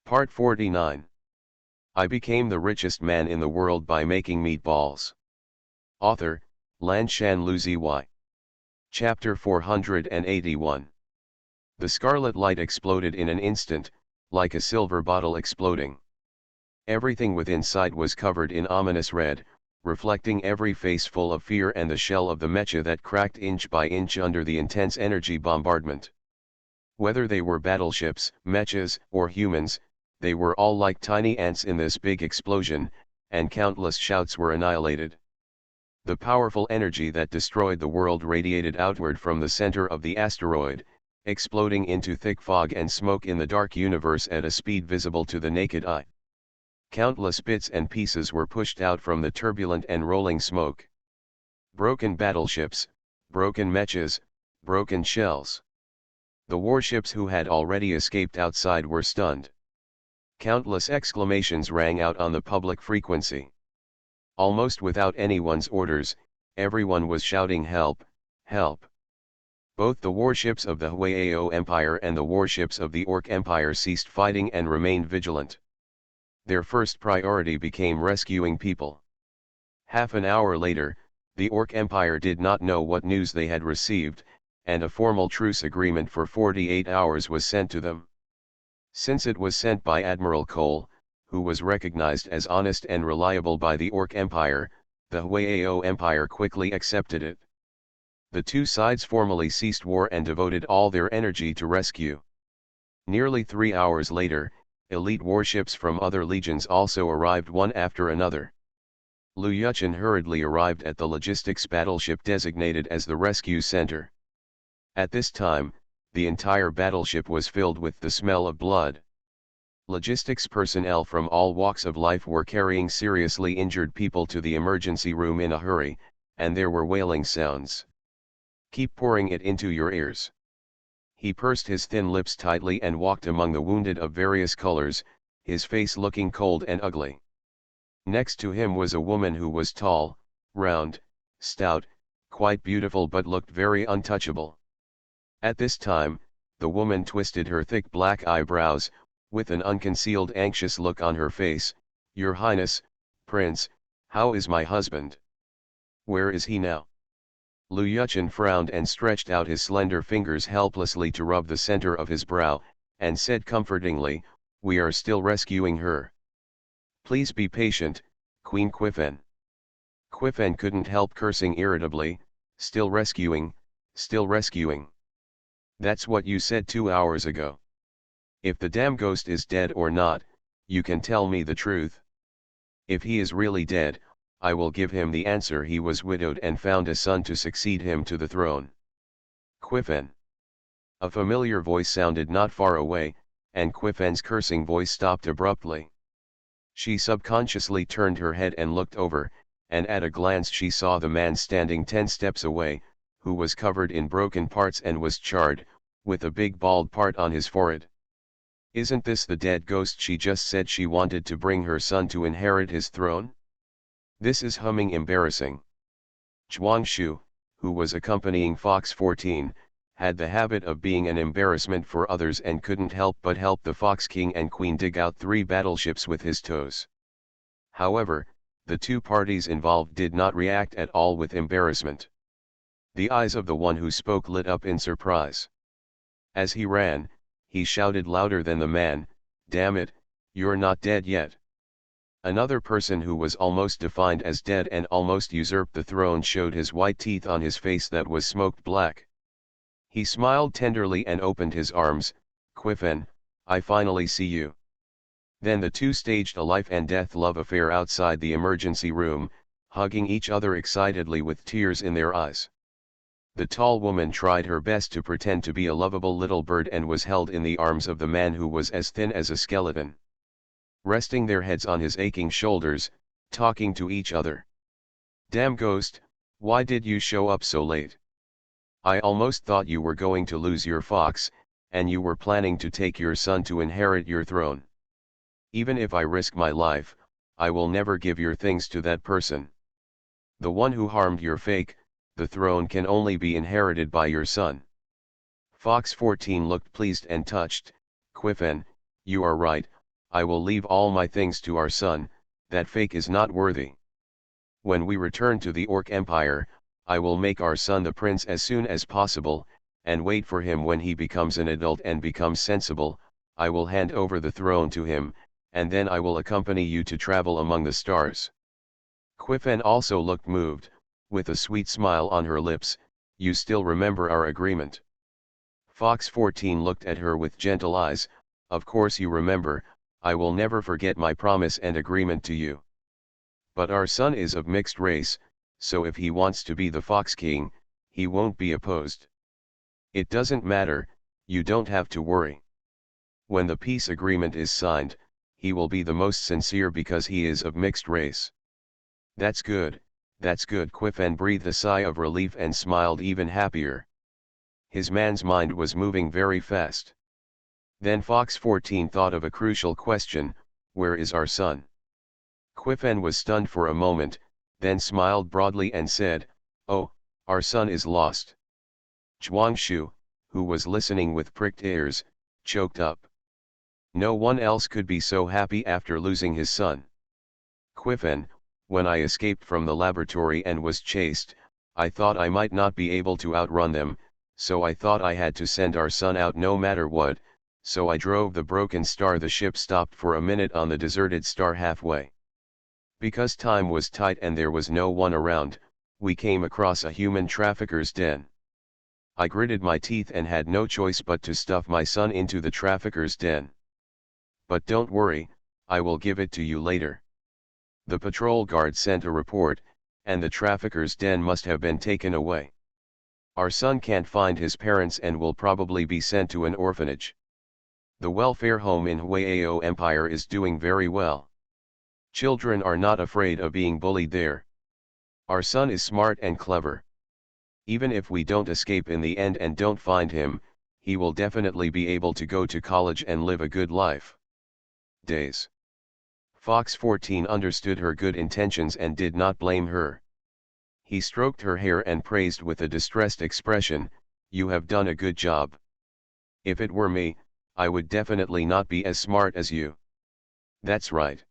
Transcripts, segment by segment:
Part 49. I became the richest man in the world by making meatballs. Author, Lanshan Luzi. Chapter 481. The scarlet light exploded in an instant, like a silver bottle exploding. Everything within sight was covered in ominous red, reflecting every face full of fear and the shell of the mecha that cracked inch by inch under the intense energy bombardment. Whether they were battleships, mechas, or humans, they were all like tiny ants in this big explosion, and countless shouts were annihilated. The powerful energy that destroyed the world radiated outward from the center of the asteroid, exploding into thick fog and smoke in the dark universe at a speed visible to the naked eye. Countless bits and pieces were pushed out from the turbulent and rolling smoke. Broken battleships, broken mechas, broken shells. The warships who had already escaped outside were stunned. Countless exclamations rang out on the public frequency. Almost without anyone's orders, everyone was shouting help, help. Both the warships of the Huayao Empire and the warships of the Orc Empire ceased fighting and remained vigilant. Their first priority became rescuing people. Half an hour later, the Orc Empire did not know what news they had received, and a formal truce agreement for 48 hours was sent to them. Since it was sent by Admiral Cole, who was recognized as honest and reliable by the Orc Empire, the Huayao Empire quickly accepted it. The two sides formally ceased war and devoted all their energy to rescue. Nearly 3 hours later, elite warships from other legions also arrived one after another. Liu Yuchen hurriedly arrived at the logistics battleship designated as the rescue center. At this time, the entire battleship was filled with the smell of blood. Logistics personnel from all walks of life were carrying seriously injured people to the emergency room in a hurry, and there were wailing sounds. "Keep pouring it into your ears." He pursed his thin lips tightly and walked among the wounded of various colors, his face looking cold and ugly. Next to him was a woman who was tall, round, stout, quite beautiful but looked very untouchable. At this time, the woman twisted her thick black eyebrows, with an unconcealed anxious look on her face. "Your Highness, Prince, how is my husband? Where is he now?" Liu Yuchen frowned and stretched out his slender fingers helplessly to rub the center of his brow, and said comfortingly, "We are still rescuing her. Please be patient, Queen Qifen." Qifen couldn't help cursing irritably. Still rescuing, still rescuing. That's what you said 2 hours ago. If the damn ghost is dead or not, you can tell me the truth. If he is really dead, I will give him the answer. He was widowed and found a son to succeed him to the throne. Qifen. A familiar voice sounded not far away, and Qifen's cursing voice stopped abruptly. She subconsciously turned her head and looked over, and at a glance she saw the man standing 10 steps away, who was covered in broken parts and was charred, with a big bald part on his forehead. Isn't this the dead ghost she just said she wanted to bring her son to inherit his throne? This is humming embarrassing. Zhuangshu, who was accompanying Fox 14, had the habit of being an embarrassment for others and couldn't help but help the Fox King and Queen dig out 3 battleships with his toes. However, the two parties involved did not react at all with embarrassment. The eyes of the one who spoke lit up in surprise. As he ran, he shouted louder than the man, "Damn it, you're not dead yet." Another person who was almost defined as dead and almost usurped the throne showed his white teeth on his face that was smoked black. He smiled tenderly and opened his arms. "Qifen, I finally see you." Then the two staged a life and death love affair outside the emergency room, hugging each other excitedly with tears in their eyes. The tall woman tried her best to pretend to be a lovable little bird and was held in the arms of the man who was as thin as a skeleton. Resting their heads on his aching shoulders, talking to each other. "Damn ghost, why did you show up so late? I almost thought you were going to lose your fox, and you were planning to take your son to inherit your throne. Even if I risk my life, I will never give your things to that person. The one who harmed your fake, the throne can only be inherited by your son." Fox 14 looked pleased and touched. "Qifen, you are right, I will leave all my things to our son, that fake is not worthy. When we return to the Orc Empire, I will make our son the prince as soon as possible, and wait for him when he becomes an adult and becomes sensible. I will hand over the throne to him, and then I will accompany you to travel among the stars. Quiffen also looked moved, with a sweet smile on her lips. You still remember our agreement? Fox 14 looked at her with gentle eyes. Of course you remember, I will never forget my promise and agreement to you. But our son is of mixed race, so if he wants to be the Fox King, he won't be opposed. It doesn't matter, you don't have to worry. When the peace agreement is signed, he will be the most sincere because he is of mixed race. That's good, Quiffen breathed a sigh of relief and smiled even happier. His man's mind was moving very fast. Then Fox 14 thought of a crucial question: where is our son? Quiffen was stunned for a moment, then smiled broadly and said, oh, our son is lost. Zhuangshu, who was listening with pricked ears, choked up. No one else could be so happy after losing his son. Quiffen, when I escaped from the laboratory and was chased, I thought I might not be able to outrun them, so I thought I had to send our son out no matter what, so I drove the broken star. The ship stopped for a minute on the deserted star halfway. Because time was tight and there was no one around, we came across a human trafficker's den. I gritted my teeth and had no choice but to stuff my son into the trafficker's den. But don't worry, I will give it to you later. The patrol guard sent a report, and the trafficker's den must have been taken away. Our son can't find his parents and will probably be sent to an orphanage. The welfare home in Huayao Empire is doing very well. Children are not afraid of being bullied there. Our son is smart and clever. Even if we don't escape in the end and don't find him, he will definitely be able to go to college and live a good life. Days. Fox 14 understood her good intentions and did not blame her. He stroked her hair and praised with a distressed expression, you have done a good job. If it were me, I would definitely not be as smart as you. That's right.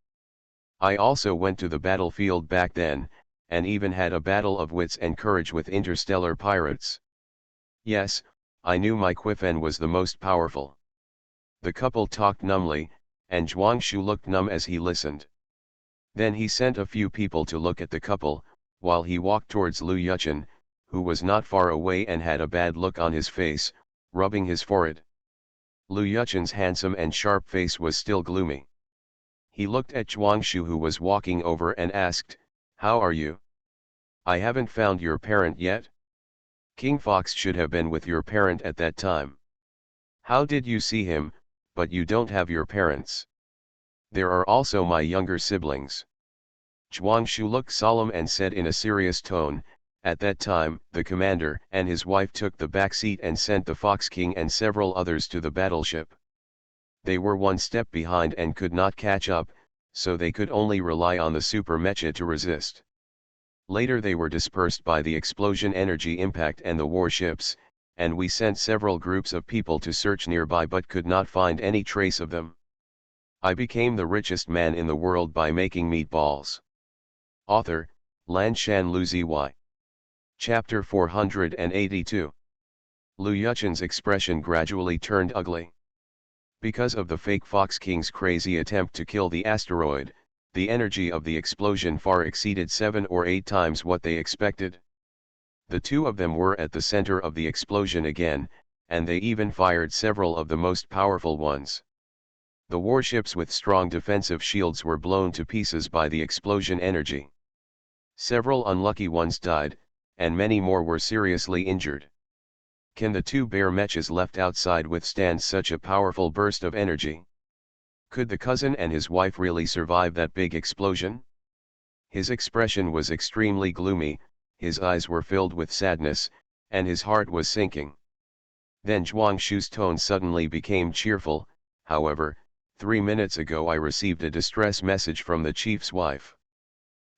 I also went to the battlefield back then, and even had a battle of wits and courage with interstellar pirates. Yes, I knew my Quiffen was the most powerful. The couple talked numbly, and Zhuangshu looked numb as he listened. Then he sent a few people to look at the couple, while he walked towards Lu Yuchen, who was not far away and had a bad look on his face, rubbing his forehead. Lu Yuchen's handsome and sharp face was still gloomy. He looked at Zhuangshu, who was walking over, and asked, how are you? I haven't found your parent yet? King Fox should have been with your parent at that time. How did you see him, but you don't have your parents? There are also my younger siblings. Zhuangshu looked solemn and said in a serious tone, at that time, the commander and his wife took the back seat and sent the Fox King and several others to the battleship. They were one step behind and could not catch up, so they could only rely on the super mecha to resist. Later they were dispersed by the explosion energy impact and the warships, and we sent several groups of people to search nearby but could not find any trace of them. I became the richest man in the world by making meatballs. Author, Lanshan Luzi. Chapter 482. Lu Yuchen's expression gradually turned ugly. Because of the fake Fox King's crazy attempt to kill the asteroid, the energy of the explosion far exceeded 7 or 8 times what they expected. The two of them were at the center of the explosion again, and they even fired several of the most powerful ones. The warships with strong defensive shields were blown to pieces by the explosion energy. Several unlucky ones died, and many more were seriously injured. Can the two bear mechas left outside withstand such a powerful burst of energy? Could the cousin and his wife really survive that big explosion? His expression was extremely gloomy, his eyes were filled with sadness, and his heart was sinking. Then Zhuangshu's tone suddenly became cheerful. However, 3 minutes ago I received a distress message from the chief's wife.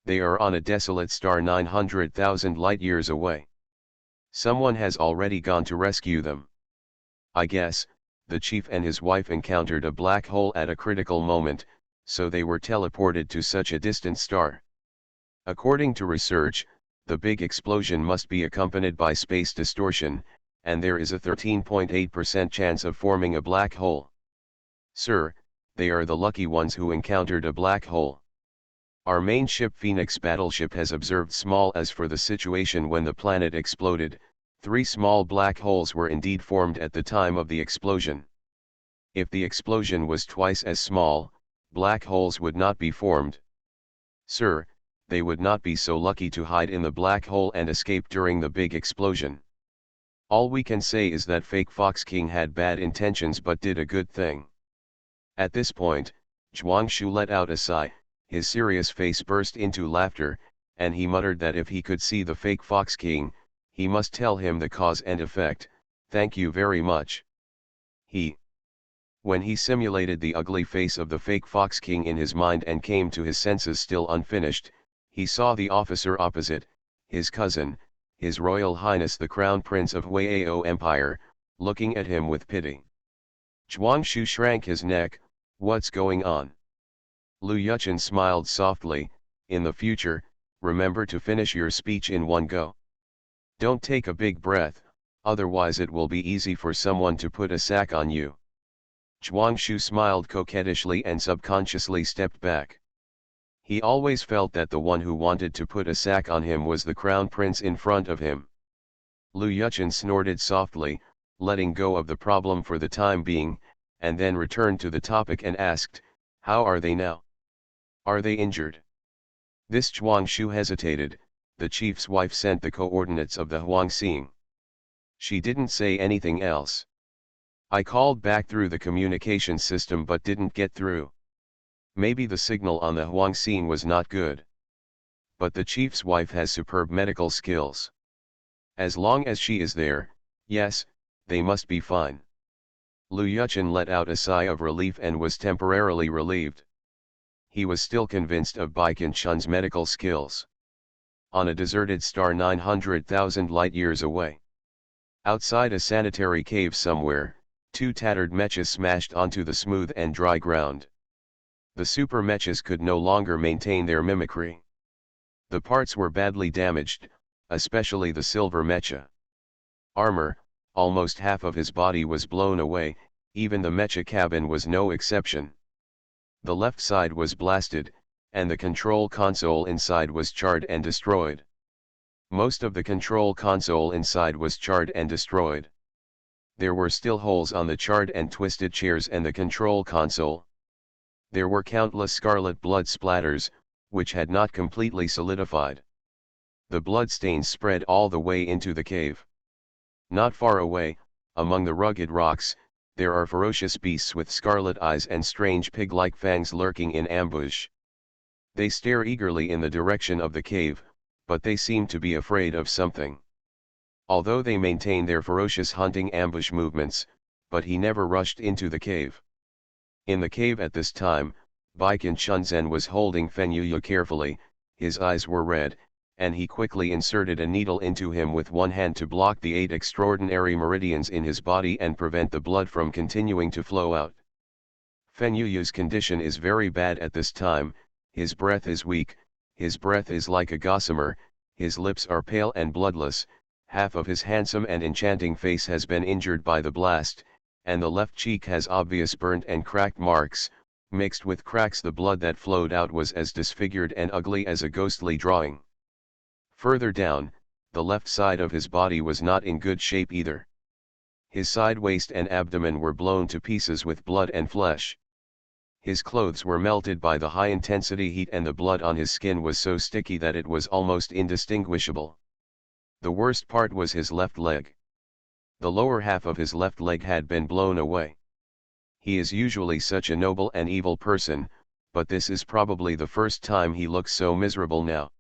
They are on a desolate star 900,000 light-years away. Someone has already gone to rescue them. I guess, the chief and his wife encountered a black hole at a critical moment, so they were teleported to such a distant star. According to research, the big explosion must be accompanied by space distortion, and there is a 13.8% chance of forming a black hole. Sir, they are the lucky ones who encountered a black hole. Our main ship Phoenix battleship has observed small as for the situation when the planet exploded. 3 small black holes were indeed formed at the time of the explosion. If the explosion was twice as small, black holes would not be formed. Sir, they would not be so lucky to hide in the black hole and escape during the big explosion. All we can say is that fake Fox King had bad intentions but did a good thing. At this point, Zhuangshu let out a sigh, his serious face burst into laughter, and he muttered that if he could see the fake Fox King, he must tell him the cause and effect. Thank you very much. When he simulated the ugly face of the fake Fox King in his mind and came to his senses still unfinished, he saw the officer opposite, his cousin, His Royal Highness the Crown Prince of Huayao Empire, looking at him with pity. Zhuangshu shrank his neck. What's going on? Lu Yuchen smiled softly. In the future, remember to finish your speech in one go. Don't take a big breath, otherwise it will be easy for someone to put a sack on you. Zhuangshu smiled coquettishly and subconsciously stepped back. He always felt that the one who wanted to put a sack on him was the crown prince in front of him. Lu Yuchen snorted softly, letting go of the problem for the time being, and then returned to the topic and asked, "How are they now? Are they injured?" This Zhuangshu hesitated. The chief's wife sent the coordinates of the Huangxing. She didn't say anything else. I called back through the communication system but didn't get through. Maybe the signal on the Huangxing was not good. But the chief's wife has superb medical skills. As long as she is there, yes, they must be fine. Lu Yuchen let out a sigh of relief and was temporarily relieved. He was still convinced of Bai Qianchun's medical skills. On a deserted star 900,000 light-years away. Outside a sanitary cave somewhere, 2 tattered mechas smashed onto the smooth and dry ground. The super mechas could no longer maintain their mimicry. The parts were badly damaged, especially the silver mecha. Armor, almost half of his body was blown away, even the mecha cabin was no exception. The left side was blasted, and the control console inside was charred and destroyed. Most of the control console inside was charred and destroyed. There were still holes on the charred and twisted chairs and the control console. There were countless scarlet blood splatters, which had not completely solidified. The blood stains spread all the way into the cave. Not far away, among the rugged rocks, there are ferocious beasts with scarlet eyes and strange pig-like fangs lurking in ambush. They stare eagerly in the direction of the cave, but they seem to be afraid of something. Although they maintain their ferocious hunting ambush movements, but he never rushed into the cave. In the cave at this time, Bai Qianchunzen was holding Feng Yuya carefully. His eyes were red, and he quickly inserted a needle into him with one hand to block the 8 extraordinary meridians in his body and prevent the blood from continuing to flow out. Feng Yuya's condition is very bad at this time. His breath is weak, his breath is like a gossamer, his lips are pale and bloodless, half of his handsome and enchanting face has been injured by the blast, and the left cheek has obvious burnt and cracked marks. Mixed with cracks, the blood that flowed out was as disfigured and ugly as a ghostly drawing. Further down, the left side of his body was not in good shape either. His side waist and abdomen were blown to pieces with blood and flesh. His clothes were melted by the high-intensity heat and the blood on his skin was so sticky that it was almost indistinguishable. The worst part was his left leg. The lower half of his left leg had been blown away. He is usually such a noble and evil person, but this is probably the first time he looks so miserable now.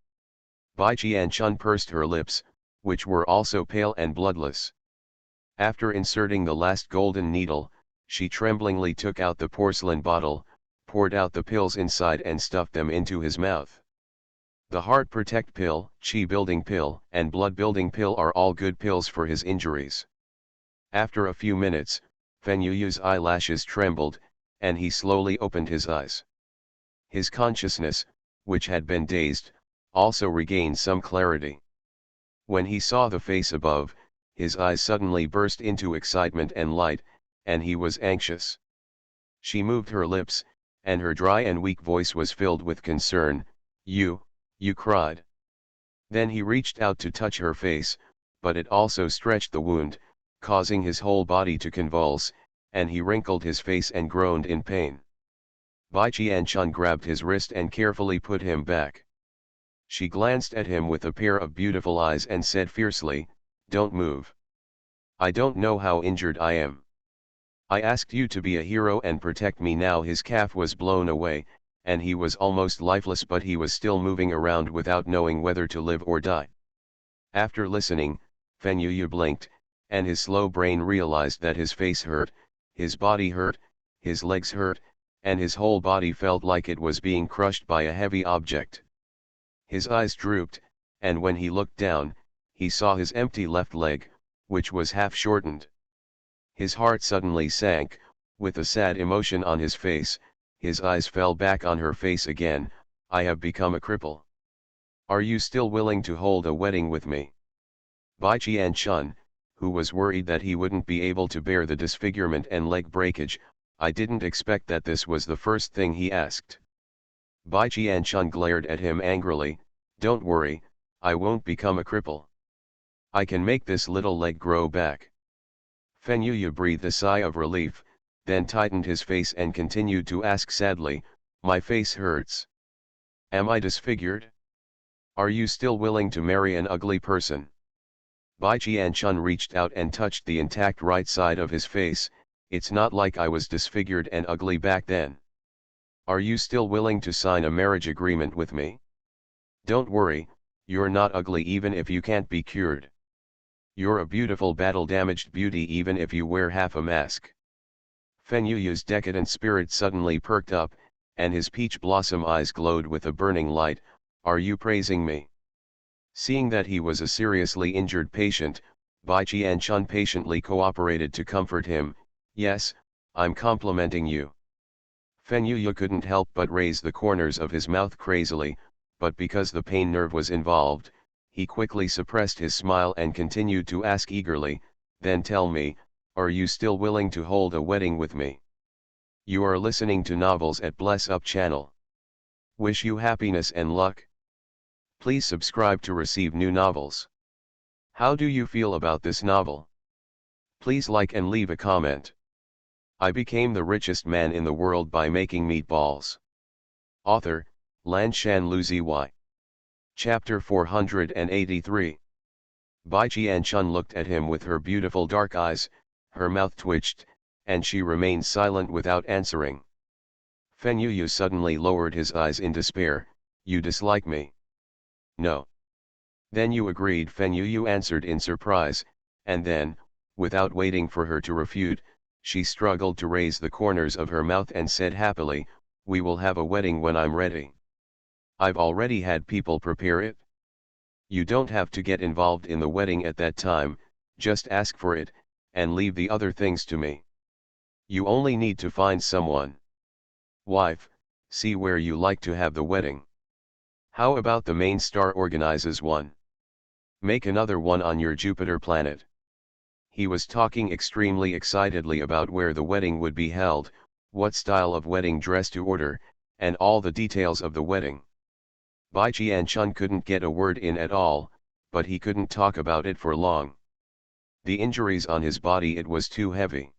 Bai Qianchun pursed her lips, which were also pale and bloodless. After inserting the last golden needle, she tremblingly took out the porcelain bottle, poured out the pills inside and stuffed them into his mouth. The Heart Protect pill, Qi Building pill, and Blood Building pill are all good pills for his injuries. After a few minutes, Fenyuyu's eyelashes trembled, and he slowly opened his eyes. His consciousness, which had been dazed, also regained some clarity. When he saw the face above, his eyes suddenly burst into excitement and light, and he was anxious. She moved her lips, and her dry and weak voice was filled with concern. You cried. Then he reached out to touch her face, but it also stretched the wound, causing his whole body to convulse, and he wrinkled his face and groaned in pain. Bai Qianchun grabbed his wrist and carefully put him back. She glanced at him with a pair of beautiful eyes and said fiercely, "Don't move. I don't know how injured I am. I asked you to be a hero and protect me." Now his calf was blown away, and he was almost lifeless, but he was still moving around without knowing whether to live or die. After listening, Fenyuyu blinked, and his slow brain realized that his face hurt, his body hurt, his legs hurt, and his whole body felt like it was being crushed by a heavy object. His eyes drooped, and when he looked down, he saw his empty left leg, which was half shortened. His heart suddenly sank, with a sad emotion on his face. His eyes fell back on her face again. "I have become a cripple. Are you still willing to hold a wedding with me?" Bai Qianchun, who was worried that he wouldn't be able to bear the disfigurement and leg breakage, I didn't expect that this was the first thing he asked. Bai Qianchun glared at him angrily. "Don't worry, I won't become a cripple. I can make this little leg grow back." Fenyuyu breathed a sigh of relief, then tightened his face and continued to ask sadly, "My face hurts. Am I disfigured? Are you still willing to marry an ugly person?" Bai Qianchun reached out and touched the intact right side of his face. "It's not like I was disfigured and ugly back then. Are you still willing to sign a marriage agreement with me? Don't worry, you're not ugly even if you can't be cured. You're a beautiful battle-damaged beauty even if you wear half a mask." Fenyuyu's decadent spirit suddenly perked up, and his peach blossom eyes glowed with a burning light. "Are you praising me?" Seeing that he was a seriously injured patient, Bai Qianchun patiently cooperated to comfort him. "Yes, I'm complimenting you." Fenyuyu couldn't help but raise the corners of his mouth crazily, but because the pain nerve was involved, he quickly suppressed his smile and continued to ask eagerly, "Then tell me, are you still willing to hold a wedding with me?" You are listening to Novels at Bless Up channel. Wish you happiness and luck. Please subscribe to receive new novels. How do you feel about this novel? Please like and leave a comment. I became the richest man in the world by making meatballs. Author, Lanshan Luzi. Chapter 483. Bai Qianchun looked at him with her beautiful dark eyes, her mouth twitched, and she remained silent without answering. Fenyuyu suddenly lowered his eyes in despair. "You dislike me?" "No." "Then you agreed," Fenyuyu answered in surprise, and then, without waiting for her to refute, she struggled to raise the corners of her mouth and said happily, "We will have a wedding when I'm ready. I've already had people prepare it. You don't have to get involved in the wedding at that time, just ask for it, and leave the other things to me. You only need to find someone. Wife, see where you like to have the wedding. How about the main star organizes one? Make another one on your Jupiter planet." He was talking extremely excitedly about where the wedding would be held, what style of wedding dress to order, and all the details of the wedding. Bai Qianchun couldn't get a word in at all, but he couldn't talk about it for long. The injuries on his body, it was too heavy.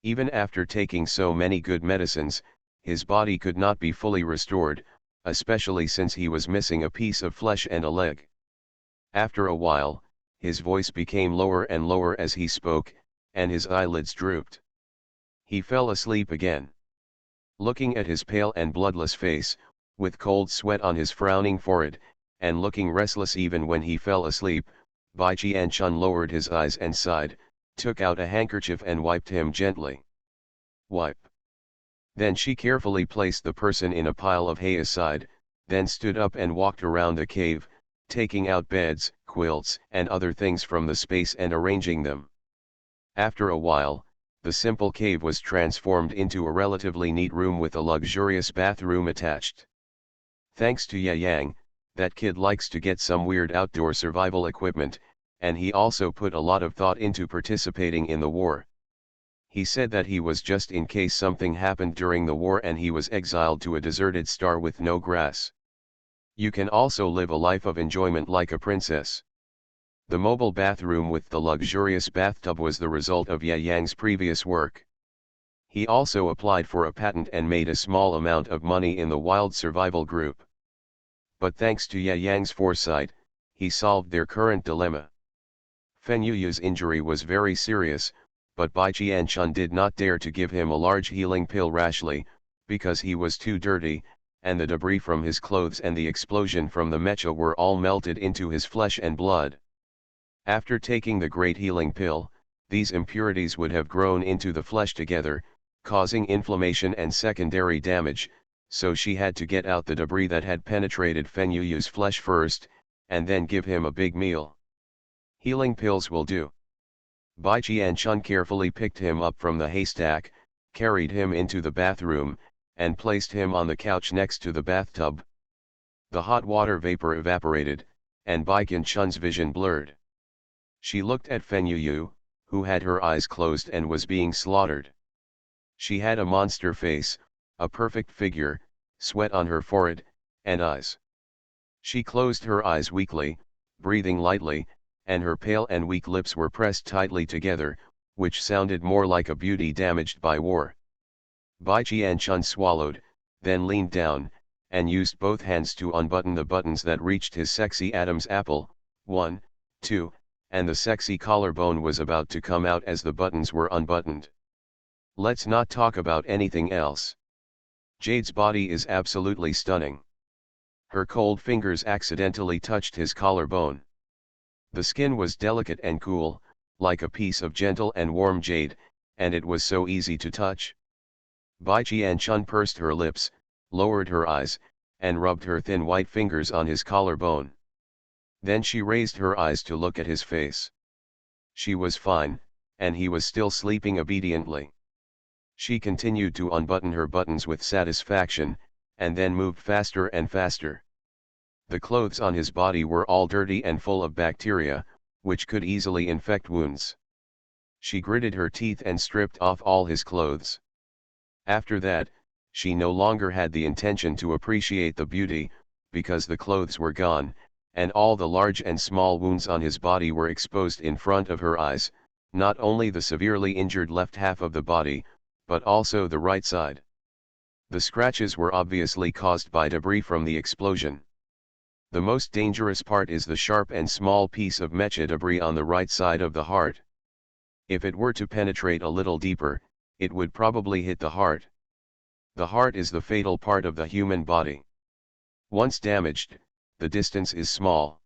Even after taking so many good medicines, his body could not be fully restored, especially since he was missing a piece of flesh and a leg. After a while, his voice became lower and lower as he spoke, and his eyelids drooped. He fell asleep again. Looking at his pale and bloodless face, with cold sweat on his frowning forehead, and looking restless even when he fell asleep, Bai Qianchun lowered his eyes and sighed, took out a handkerchief and wiped him gently. "Wipe." Then she carefully placed the person in a pile of hay aside, then stood up and walked around the cave, taking out beds, quilts, and other things from the space and arranging them. After a while, the simple cave was transformed into a relatively neat room with a luxurious bathroom attached. Thanks to Yang, that kid likes to get some weird outdoor survival equipment, and he also put a lot of thought into participating in the war. He said that he was just in case something happened during the war and he was exiled to a deserted star with no grass. You can also live a life of enjoyment like a princess. The mobile bathroom with the luxurious bathtub was the result of Yang's previous work. He also applied for a patent and made a small amount of money in the wild survival group. But thanks to Yang's foresight, he solved their current dilemma. Feng Yuyu's injury was very serious, but Bai Qianchun did not dare to give him a large healing pill rashly, because he was too dirty, and the debris from his clothes and the explosion from the mecha were all melted into his flesh and blood. After taking the great healing pill, these impurities would have grown into the flesh together, causing inflammation and secondary damage, so she had to get out the debris that had penetrated Feng Yuyu's flesh first, and then give him a big meal. Healing pills will do. Bai Qianchun carefully picked him up from the haystack, carried him into the bathroom, and placed him on the couch next to the bathtub. The hot water vapor evaporated, and Bai Qianchun's vision blurred. She looked at Feng Yuyu, who had her eyes closed and was being slaughtered. She had a monster face, a perfect figure, sweat on her forehead, and eyes. She closed her eyes weakly, breathing lightly, and her pale and weak lips were pressed tightly together, which sounded more like a beauty damaged by war. Bai Qianchun swallowed, then leaned down, and used both hands to unbutton the buttons that reached his sexy Adam's apple, 1, 2, and the sexy collarbone was about to come out as the buttons were unbuttoned. Let's not talk about anything else. Jade's body is absolutely stunning. Her cold fingers accidentally touched his collarbone. The skin was delicate and cool, like a piece of gentle and warm jade, and it was so easy to touch. Bai Qianchun pursed her lips, lowered her eyes, and rubbed her thin white fingers on his collarbone. Then she raised her eyes to look at his face. She was fine, and he was still sleeping obediently. She continued to unbutton her buttons with satisfaction, and then moved faster and faster. The clothes on his body were all dirty and full of bacteria, which could easily infect wounds. She gritted her teeth and stripped off all his clothes. After that, she no longer had the intention to appreciate the beauty, because the clothes were gone, and all the large and small wounds on his body were exposed in front of her eyes, not only the severely injured left half of the body, but also the right side. The scratches were obviously caused by debris from the explosion. The most dangerous part is the sharp and small piece of mecha debris on the right side of the heart. If it were to penetrate a little deeper, it would probably hit the heart. The heart is the fatal part of the human body. Once damaged, the distance is small.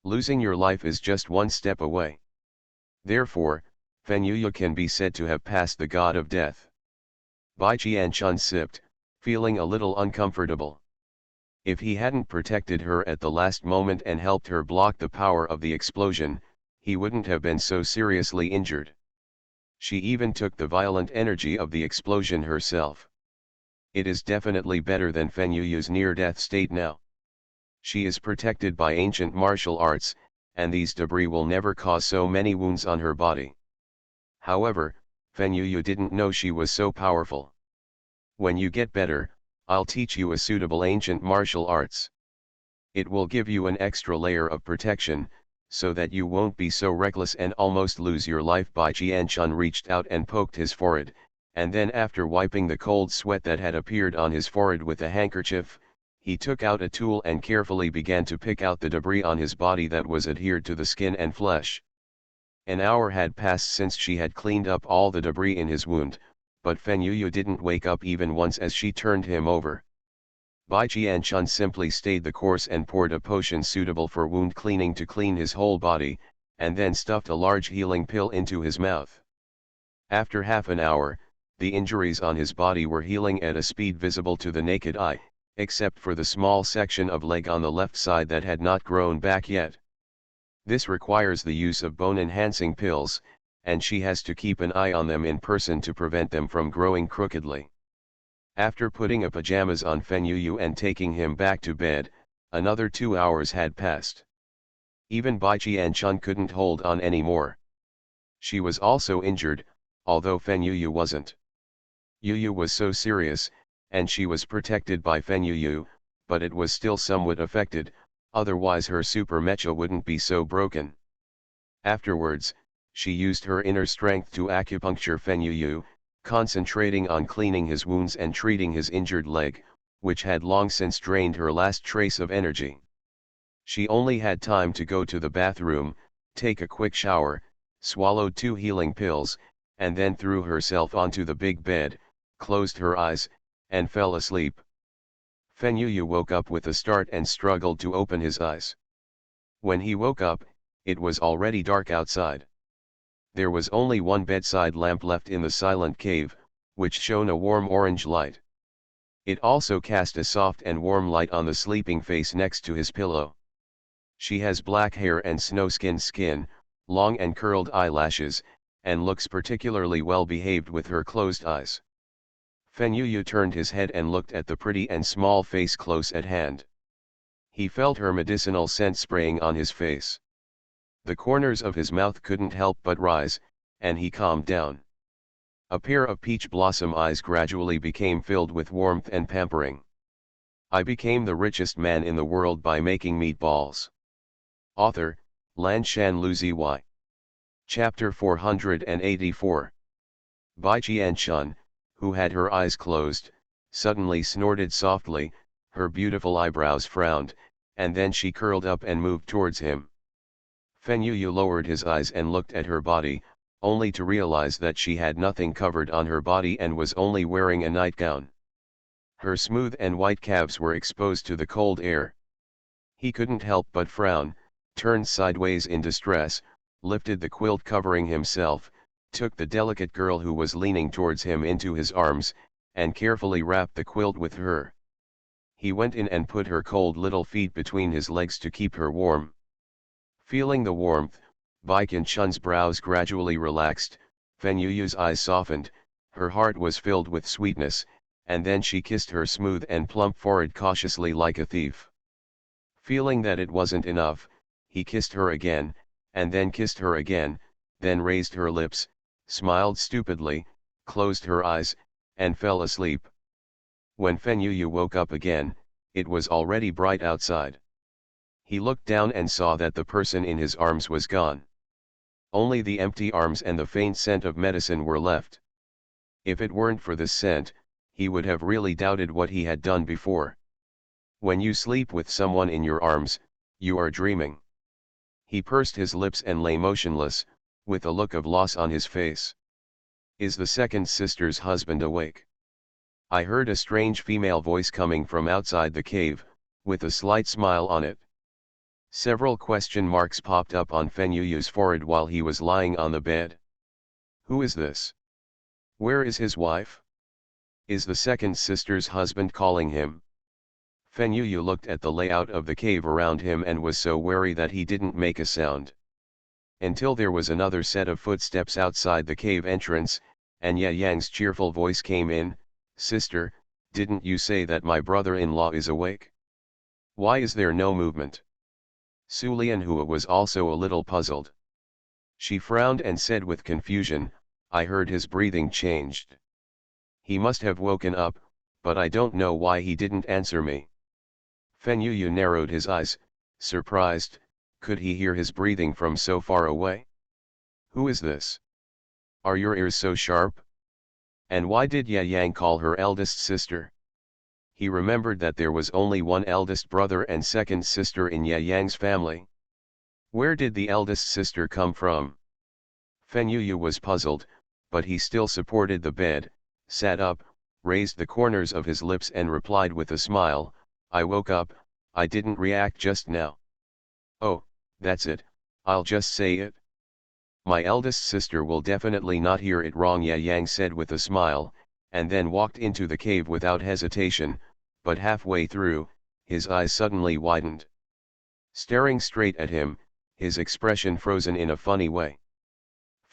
Losing your life is just one step away. Therefore, Feng Yuyu can be said to have passed the god of death. Bai Qianchun sipped, feeling a little uncomfortable. If he hadn't protected her at the last moment and helped her block the power of the explosion, he wouldn't have been so seriously injured. She even took the violent energy of the explosion herself. It is definitely better than Feng Yuyu's near-death state now. She is protected by ancient martial arts, and these debris will never cause so many wounds on her body. However, Feng Yuyu didn't know she was so powerful. When you get better, I'll teach you a suitable ancient martial arts. It will give you an extra layer of protection, so that you won't be so reckless and almost lose your life. Bai Qianchun reached out and poked his forehead, and then after wiping the cold sweat that had appeared on his forehead with a handkerchief, he took out a tool and carefully began to pick out the debris on his body that was adhered to the skin and flesh. An hour had passed since she had cleaned up all the debris in his wound, but Feng Yuyu didn't wake up even once as she turned him over. Bai Qianchun simply stayed the course and poured a potion suitable for wound cleaning to clean his whole body, and then stuffed a large healing pill into his mouth. After half an hour, the injuries on his body were healing at a speed visible to the naked eye, except for the small section of leg on the left side that had not grown back yet. This requires the use of bone-enhancing pills, and she has to keep an eye on them in person to prevent them from growing crookedly. After putting a pajamas on Fenyu and taking him back to bed, another 2 hours had passed. Even Bai Chun couldn't hold on anymore. She was also injured, although Fenyu wasn't. Yu was so serious, and she was protected by Fenyu, but it was still somewhat affected, otherwise her super mecha wouldn't be so broken. Afterwards, she used her inner strength to acupuncture Fenyu, concentrating on cleaning his wounds and treating his injured leg, which had long since drained her last trace of energy. She only had time to go to the bathroom, take a quick shower, swallowed 2 healing pills, and then threw herself onto the big bed, closed her eyes, and fell asleep. Fenyu woke up with a start and struggled to open his eyes. When he woke up, it was already dark outside. There was only one bedside lamp left in the silent cave, which shone a warm orange light. It also cast a soft and warm light on the sleeping face next to his pillow. She has black hair and snow-skinned skin, long and curled eyelashes, and looks particularly well behaved with her closed eyes. Fenyu turned his head and looked at the pretty and small face close at hand. He felt her medicinal scent spraying on his face. The corners of his mouth couldn't help but rise, and he calmed down. A pair of peach blossom eyes gradually became filled with warmth and pampering. I became the richest man in the world by making meatballs. Author, Lanshan Luzi. Chapter 484. Bai Chun, who had her eyes closed, suddenly snorted softly, her beautiful eyebrows frowned, and then she curled up and moved towards him. Fenyu lowered his eyes and looked at her body, only to realize that she had nothing covered on her body and was only wearing a nightgown. Her smooth and white calves were exposed to the cold air. He couldn't help but frown, turned sideways in distress, lifted the quilt covering himself, took the delicate girl who was leaning towards him into his arms, and carefully wrapped the quilt with her. He went in and put her cold little feet between his legs to keep her warm. Feeling the warmth, Bai Chun's brows gradually relaxed, Fenyu's eyes softened, her heart was filled with sweetness, and then she kissed her smooth and plump forehead cautiously like a thief. Feeling that it wasn't enough, he kissed her again, and then kissed her again, then raised her lips, smiled stupidly, closed her eyes, and fell asleep. When Fenyu woke up again, it was already bright outside. He looked down and saw that the person in his arms was gone. Only the empty arms and the faint scent of medicine were left. If it weren't for this scent, he would have really doubted what he had done before. When you sleep with someone in your arms, you are dreaming. He pursed his lips and lay motionless, with a look of loss on his face. Is the second sister's husband awake? I heard a strange female voice coming from outside the cave, with a slight smile on it. Several question marks popped up on Fenyu's forehead while he was lying on the bed. Who is this? Where is his wife? Is the second sister's husband calling him? Fenyu looked at the layout of the cave around him and was so wary that he didn't make a sound. Until there was another set of footsteps outside the cave entrance, and Ye Yang's cheerful voice came in, "Sister, didn't you say that my brother-in-law is awake? Why is there no movement?" Su Lianhua was also a little puzzled. She frowned and said with confusion, "I heard his breathing changed. He must have woken up, but I don't know why he didn't answer me." Fenyu narrowed his eyes, surprised. Could he hear his breathing from so far away? Who is this? Are your ears so sharp? And why did Ye Yang call her eldest sister? He remembered that there was only one eldest brother and second sister in Ye Yang's family. Where did the eldest sister come from? Fenyu was puzzled, but he still supported the bed, sat up, raised the corners of his lips and replied with a smile, "I woke up, I didn't react just now." "Oh, that's it, I'll just say it. My eldest sister will definitely not hear it wrong," Ye Yang said with a smile, and then walked into the cave without hesitation, but halfway through, his eyes suddenly widened. Staring straight at him, his expression frozen in a funny way.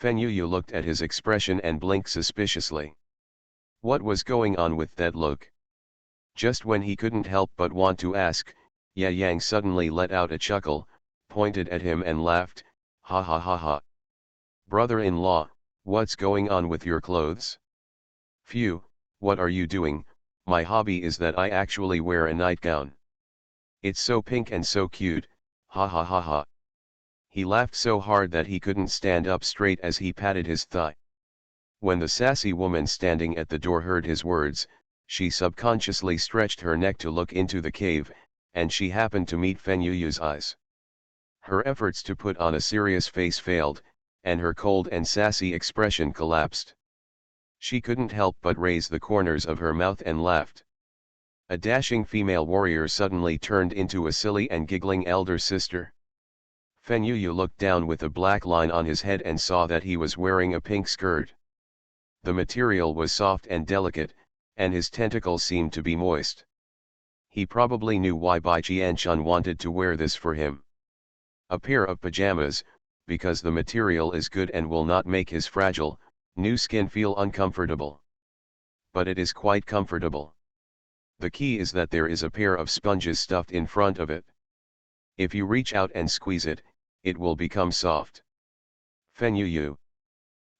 Yu looked at his expression and blinked suspiciously. What was going on with that look? Just when he couldn't help but want to ask, Yang suddenly let out a chuckle, pointed at him and laughed, ha ha ha ha. Brother-in-law, what's going on with your clothes? Phew, what are you doing? My hobby is that I actually wear a nightgown. It's so pink and so cute, ha ha ha ha. He laughed so hard that he couldn't stand up straight as he patted his thigh. When the sassy woman standing at the door heard his words, she subconsciously stretched her neck to look into the cave, and she happened to meet Yuyu's eyes. Her efforts to put on a serious face failed, and her cold and sassy expression collapsed. She couldn't help but raise the corners of her mouth and laughed. A dashing female warrior suddenly turned into a silly and giggling elder sister. Yu looked down with a black line on his head and saw that he was wearing a pink skirt. The material was soft and delicate, and his tentacles seemed to be moist. He probably knew why Bai Qianchun wanted to wear this for him. A pair of pajamas, because the material is good and will not make his fragile, new skin feel uncomfortable. But it is quite comfortable. The key is that there is a pair of sponges stuffed in front of it. If you reach out and squeeze it, it will become soft. Yu.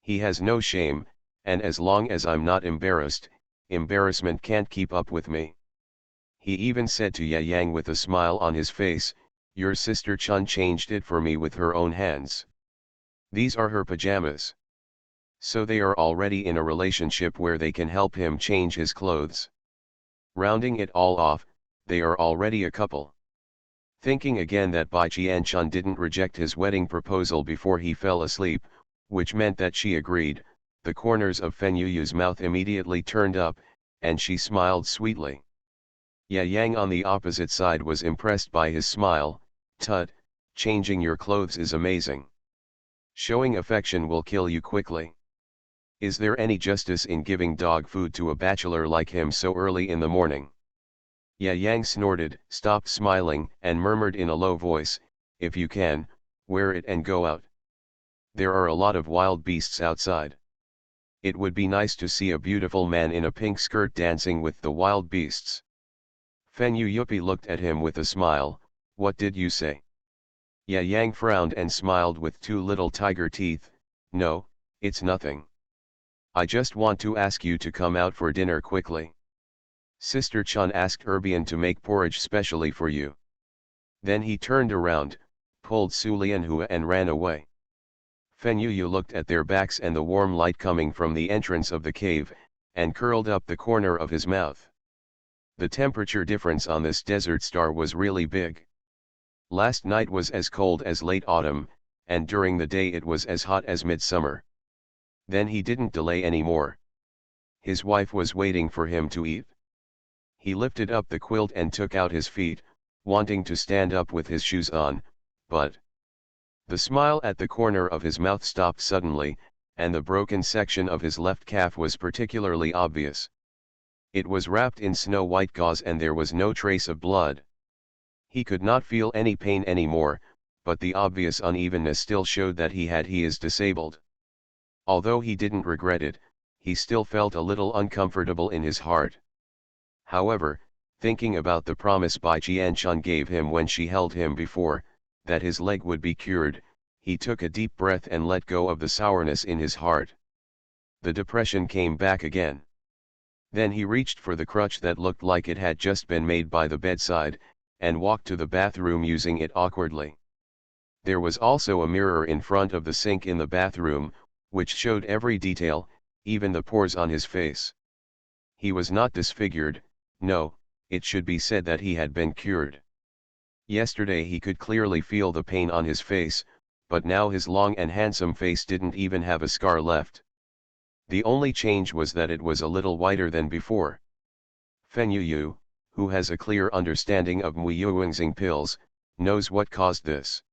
He has no shame, and as long as I'm not embarrassed, embarrassment can't keep up with me. He even said to Yang with a smile on his face, your sister Chun changed it for me with her own hands. These are her pajamas. So they are already in a relationship where they can help him change his clothes. Rounding it all off, they are already a couple. Thinking again that Bai Qianchun didn't reject his wedding proposal before he fell asleep, which meant that she agreed, the corners of Yuyu's mouth immediately turned up, and she smiled sweetly. Yang on the opposite side was impressed by his smile. Tut, changing your clothes is amazing. Showing affection will kill you quickly. Is there any justice in giving dog food to a bachelor like him so early in the morning? Yang snorted, stopped smiling, and murmured in a low voice, if you can, wear it and go out. There are a lot of wild beasts outside. It would be nice to see a beautiful man in a pink skirt dancing with the wild beasts. Yu looked at him with a smile, what did you say? Yang frowned and smiled with two little tiger teeth, no, it's nothing. I just want to ask you to come out for dinner quickly. Sister Chun asked Erbian to make porridge specially for you. Then he turned around, pulled Su Lianhua and ran away. Yu looked at their backs and the warm light coming from the entrance of the cave, and curled up the corner of his mouth. The temperature difference on this desert star was really big. Last night was as cold as late autumn, and during the day it was as hot as midsummer. Then he didn't delay any more. His wife was waiting for him to eat. He lifted up the quilt and took out his feet, wanting to stand up with his shoes on, but the smile at the corner of his mouth stopped suddenly, and the broken section of his left calf was particularly obvious. It was wrapped in snow-white gauze and there was no trace of blood. He could not feel any pain anymore, but the obvious unevenness still showed that he is disabled. Although he didn't regret it, he still felt a little uncomfortable in his heart. However, thinking about the promise Bai Qianchun gave him when she held him before, that his leg would be cured, he took a deep breath and let go of the sourness in his heart. The depression came back again. Then he reached for the crutch that looked like it had just been made by the bedside, and walked to the bathroom using it awkwardly. There was also a mirror in front of the sink in the bathroom, which showed every detail, even the pores on his face. He was not disfigured, no, it should be said that he had been cured. Yesterday he could clearly feel the pain on his face, but now his long and handsome face didn't even have a scar left. The only change was that it was a little whiter than before. Yu, who has a clear understanding of Muyuangxing pills, knows what caused this.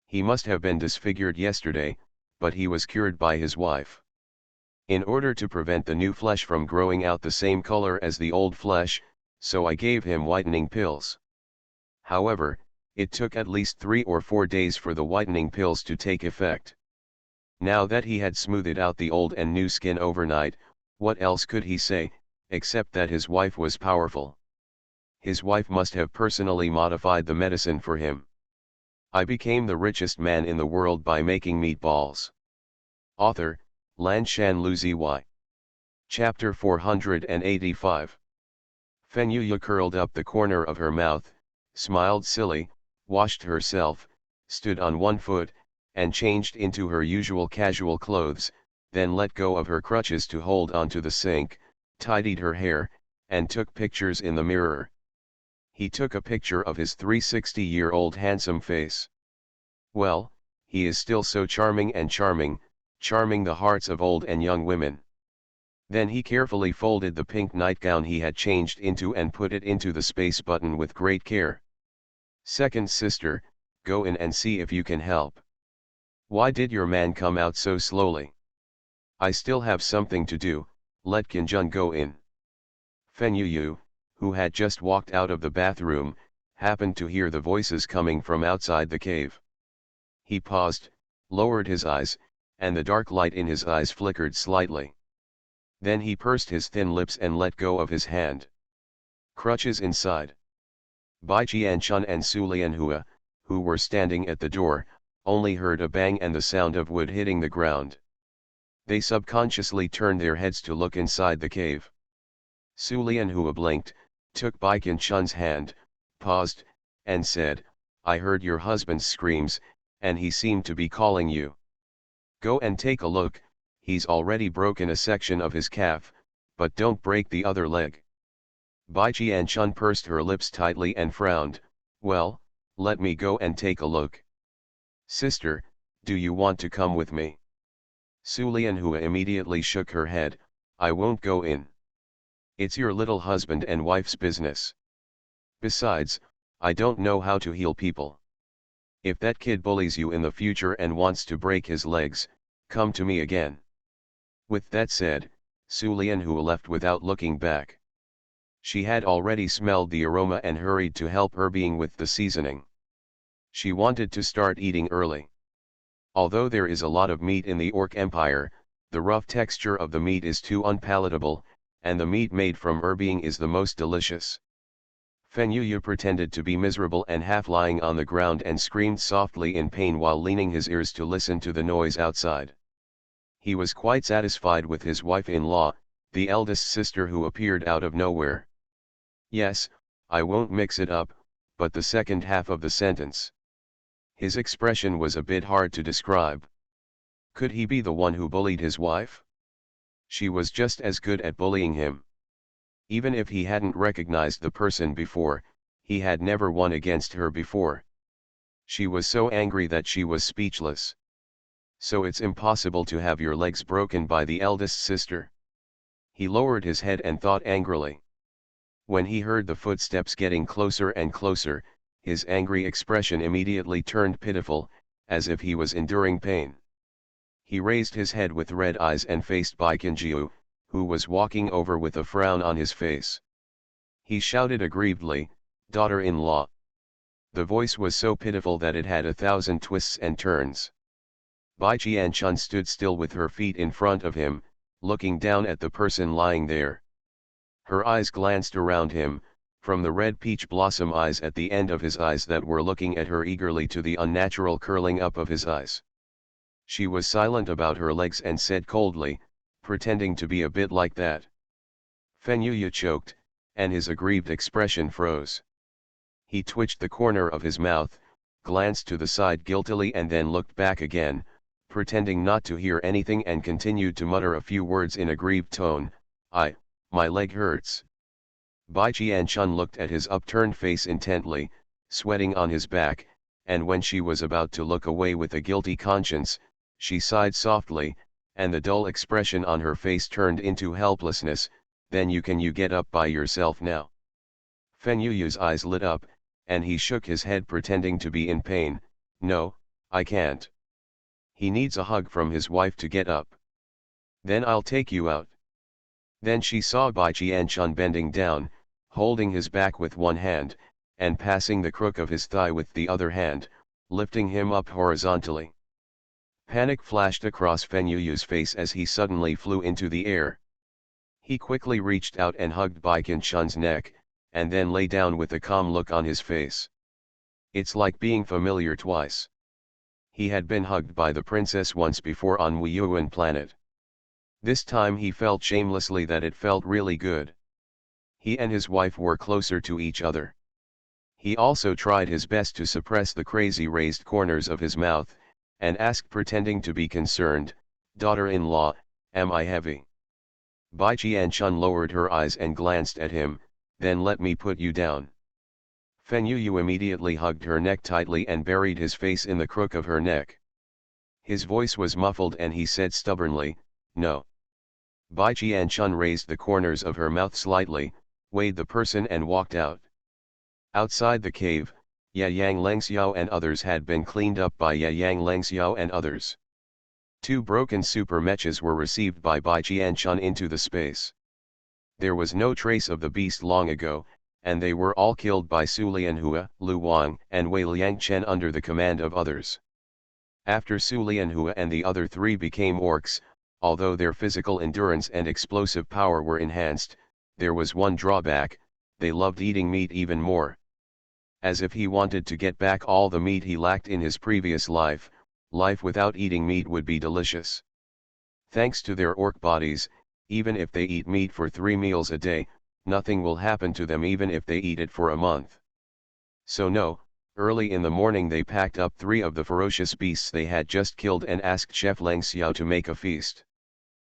He must have been disfigured yesterday, but he was cured by his wife. In order to prevent the new flesh from growing out the same color as the old flesh, so I gave him whitening pills. However, it took at least 3 or 4 days for the whitening pills to take effect. Now that he had smoothed out the old and new skin overnight, what else could he say, except that his wife was powerful? His wife must have personally modified the medicine for him. I became the richest man in the world by making meatballs. Author, Lanshan Luzi. Chapter 485. Fenyuya curled up the corner of her mouth, smiled silly, washed herself, stood on one foot, and changed into her usual casual clothes, then let go of her crutches to hold onto the sink, tidied her hair, and took pictures in the mirror. He took a picture of his 360-year-old handsome face. Well, he is still so charming and charming the hearts of old and young women. Then he carefully folded the pink nightgown he had changed into and put it into the space button with great care. Second sister, go in and see if you can help. Why did your man come out so slowly? I still have something to do, let Kinjun go in. Fenyuyu, who had just walked out of the bathroom, happened to hear the voices coming from outside the cave. He paused, lowered his eyes, and the dark light in his eyes flickered slightly. Then he pursed his thin lips and let go of his hand. Crutches inside. Bai Qianchun and Su Lianhua, who were standing at the door, only heard a bang and the sound of wood hitting the ground. They subconsciously turned their heads to look inside the cave. Su Lianhua blinked, took Bai Qianchun's hand, paused, and said, I heard your husband's screams, and he seemed to be calling you. Go and take a look, he's already broken a section of his calf, but don't break the other leg. Bai Qianchun pursed her lips tightly and frowned, well, let me go and take a look. Sister, do you want to come with me? Su Lianhua immediately shook her head, I won't go in. It's your little husband and wife's business. Besides, I don't know how to heal people. If that kid bullies you in the future and wants to break his legs, come to me again. With that said, Su Lianhua left without looking back. She had already smelled the aroma and hurried to help her being with the seasoning. She wanted to start eating early. Although there is a lot of meat in the Orc Empire, the rough texture of the meat is too unpalatable, and the meat made from being is the most delicious. Fenyuya pretended to be miserable and half lying on the ground and screamed softly in pain while leaning his ears to listen to the noise outside. He was quite satisfied with his wife-in-law, the eldest sister who appeared out of nowhere. Yes, I won't mix it up, but the second half of the sentence. His expression was a bit hard to describe. Could he be the one who bullied his wife? She was just as good at bullying him. Even if he hadn't recognized the person before, he had never won against her before. She was so angry that she was speechless. So it's impossible to have your legs broken by the eldest sister. He lowered his head and thought angrily. When he heard the footsteps getting closer and closer, his angry expression immediately turned pitiful, as if he was enduring pain. He raised his head with red eyes and faced Bai Qinjiu, who was walking over with a frown on his face. He shouted aggrievedly, daughter-in-law. The voice was so pitiful that it had 1,000 twists and turns. Bai Qianchun stood still with her feet in front of him, looking down at the person lying there. Her eyes glanced around him, from the red peach blossom eyes at the end of his eyes that were looking at her eagerly to the unnatural curling up of his eyes. She was silent about her legs and said coldly, pretending to be a bit like that. Fenyuya choked, and his aggrieved expression froze. He twitched the corner of his mouth, glanced to the side guiltily and then looked back again, pretending not to hear anything and continued to mutter a few words in a grieved tone, my leg hurts. Bai Qianchun looked at his upturned face intently, sweating on his back, and when she was about to look away with a guilty conscience, she sighed softly, and the dull expression on her face turned into helplessness, then you get up by yourself now. Fenyuyu's eyes lit up, and he shook his head pretending to be in pain, no, I can't. He needs a hug from his wife to get up. Then I'll take you out. Then she saw Bai Qianchun bending down, holding his back with one hand, and passing the crook of his thigh with the other hand, lifting him up horizontally. Panic flashed across Fenyuyu's face as he suddenly flew into the air. He quickly reached out and hugged Baikin Chun's neck, and then lay down with a calm look on his face. It's like being familiar twice. He had been hugged by the princess once before on Wuyuan planet. This time he felt shamelessly that it felt really good. He and his wife were closer to each other. He also tried his best to suppress the crazy raised corners of his mouth, and asked pretending to be concerned, "Daughter-in-law, am I heavy?" Bai Qianchun lowered her eyes and glanced at him, "Then let me put you down." Fenyuyu immediately hugged her neck tightly and buried his face in the crook of her neck. His voice was muffled and he said stubbornly, "No." Bai Qianchun raised the corners of her mouth slightly, weighed the person and walked out. Outside the cave, Yang Lengxiao and others had been cleaned up by Yang Lengxiao and others. 2 broken super mechas were received by Bai Qianchun into the space. There was no trace of the beast long ago, and they were all killed by Su Lianhua, Lu Wang, and Wei Liangchen under the command of others. After Su Lianhua and the other 3 became orcs, although their physical endurance and explosive power were enhanced, there was one drawback: they loved eating meat even more. As if he wanted to get back all the meat he lacked in his previous life, life without eating meat would be delicious. Thanks to their orc bodies, even if they eat meat for 3 meals a day, nothing will happen to them even if they eat it for a month. So no, early in the morning they packed up 3 of the ferocious beasts they had just killed and asked Chef Leng Xiao to make a feast.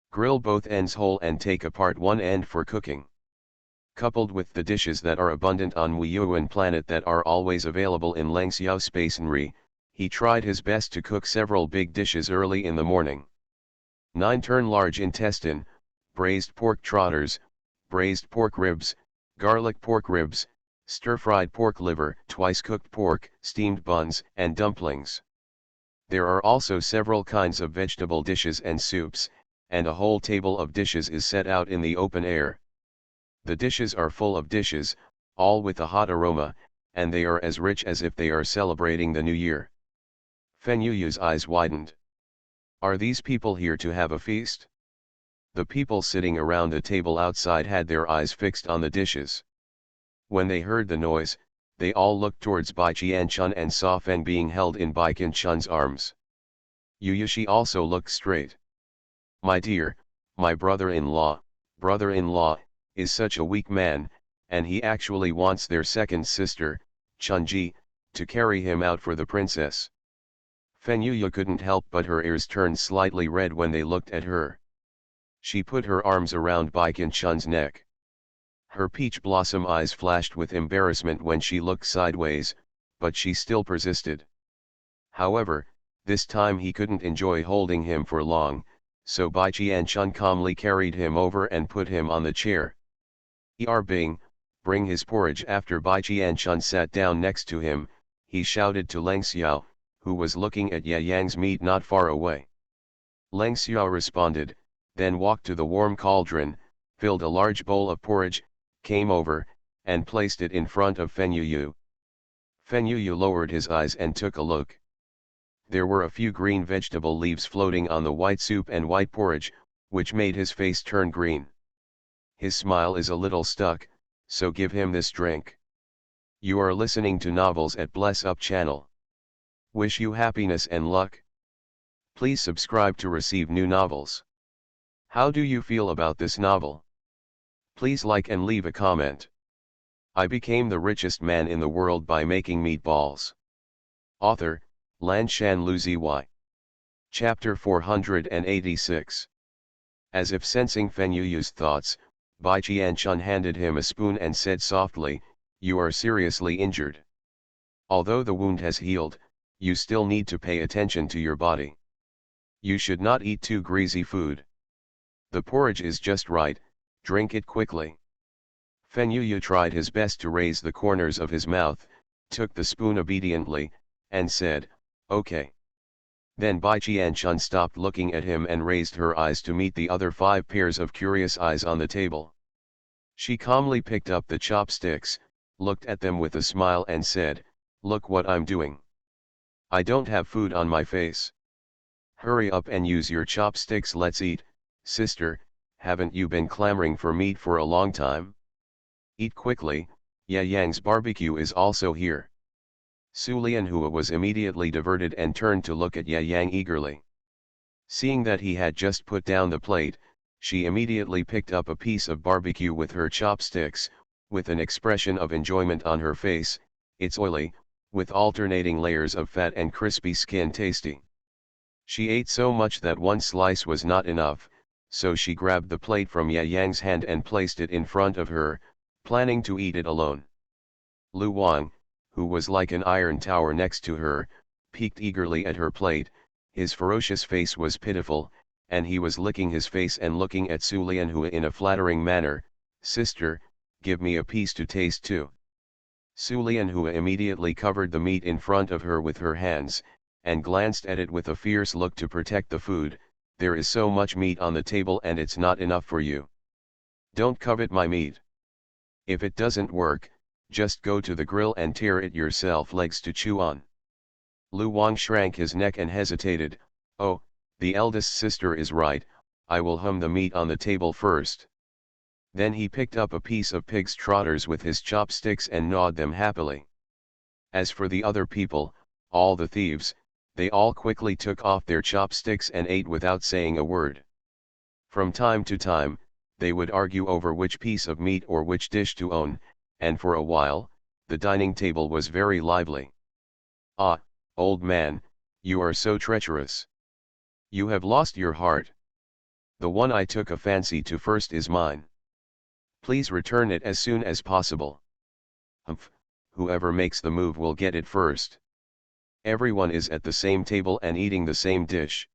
Grill both ends whole and take apart one end for cooking. Coupled with the dishes that are abundant on Wuyuan planet that are always available in Lengxiao Spacenry, he tried his best to cook several big dishes early in the morning. 9 turn large intestine, braised pork trotters, braised pork ribs, garlic pork ribs, stir-fried pork liver, twice cooked pork, steamed buns, and dumplings. There are also several kinds of vegetable dishes and soups, and a whole table of dishes is set out in the open air. The dishes are full of dishes, all with a hot aroma, and they are as rich as if they are celebrating the new year. Fenyuyu's eyes widened. Are these people here to have a feast? The people sitting around the table outside had their eyes fixed on the dishes. When they heard the noise, they all looked towards Bai Qianchun and saw Feng being held in Bai Qianchun's arms. Yuyushi also looked straight. My dear, my brother-in-law, is such a weak man, and he actually wants their second sister, Chunji, to carry him out for the princess. Fenyuya couldn't help but her ears turned slightly red when they looked at her. She put her arms around Bai Qianchun's neck. Her peach blossom eyes flashed with embarrassment when she looked sideways, but she still persisted. However, this time he couldn't enjoy holding him for long, so Bai Qianchun calmly carried him over and put him on the chair. Bing, bring his porridge. After Bai Qianchun sat down next to him, he shouted to Leng Xiao, who was looking at Yang's meat not far away. Leng Xiao responded, then walked to the warm cauldron, filled a large bowl of porridge, came over, and placed it in front of Fenyuyu. Fenyuyu lowered his eyes and took a look. There were a few green vegetable leaves floating on the white soup and white porridge, which made his face turn green. His smile is a little stuck, so give him this drink. You are listening to novels at Bless Up channel. Wish you happiness and luck. Please subscribe to receive new novels. How do you feel about this novel? Please like and leave a comment. I became the richest man in the world by making meatballs. Author, Lanshan Luzi. Chapter 486. As if sensing Fenyuyu's thoughts, Bai Qianchun handed him a spoon and said softly, "You are seriously injured. Although the wound has healed, you still need to pay attention to your body. You should not eat too greasy food. The porridge is just right, drink it quickly." Fenyuyu tried his best to raise the corners of his mouth, took the spoon obediently, and said, "Okay." Then Bai Qianchun stopped looking at him and raised her eyes to meet the other 5 pairs of curious eyes on the table. She calmly picked up the chopsticks, looked at them with a smile and said, "Look what I'm doing. I don't have food on my face. Hurry up and use your chopsticks, let's eat, sister, haven't you been clamoring for meat for a long time? Eat quickly, Ya Yang's barbecue is also here. Su Lianhua was immediately diverted and turned to look at Ya Yang eagerly. Seeing that he had just put down the plate, she immediately picked up a piece of barbecue with her chopsticks, with an expression of enjoyment on her face. It's oily, with alternating layers of fat and crispy skin, tasty. She ate so much that one slice was not enough, so she grabbed the plate from Ya Yang's hand and placed it in front of her, planning to eat it alone. Lu Wang, who was like an iron tower next to her, peeked eagerly at her plate. His ferocious face was pitiful, and he was licking his face and looking at Su Lianhua in a flattering manner. Sister, give me a piece to taste too. Su Lianhua immediately covered the meat in front of her with her hands, and glanced at it with a fierce look to protect the food. There is so much meat on the table and it's not enough for you. Don't covet my meat. If it doesn't work, just go to the grill and tear it yourself, legs to chew on. Lu Wang shrank his neck and hesitated. Oh, the eldest sister is right, I will hum the meat on the table first. Then he picked up a piece of pig's trotters with his chopsticks and gnawed them happily. As for the other people, all the thieves, they all quickly took off their chopsticks and ate without saying a word. From time to time, they would argue over which piece of meat or which dish to own, and for a while, the dining table was very lively. Ah, old man, you are so treacherous. You have lost your heart. The one I took a fancy to first is mine. Please return it as soon as possible. Humph, whoever makes the move will get it first. Everyone is at the same table and eating the same dish.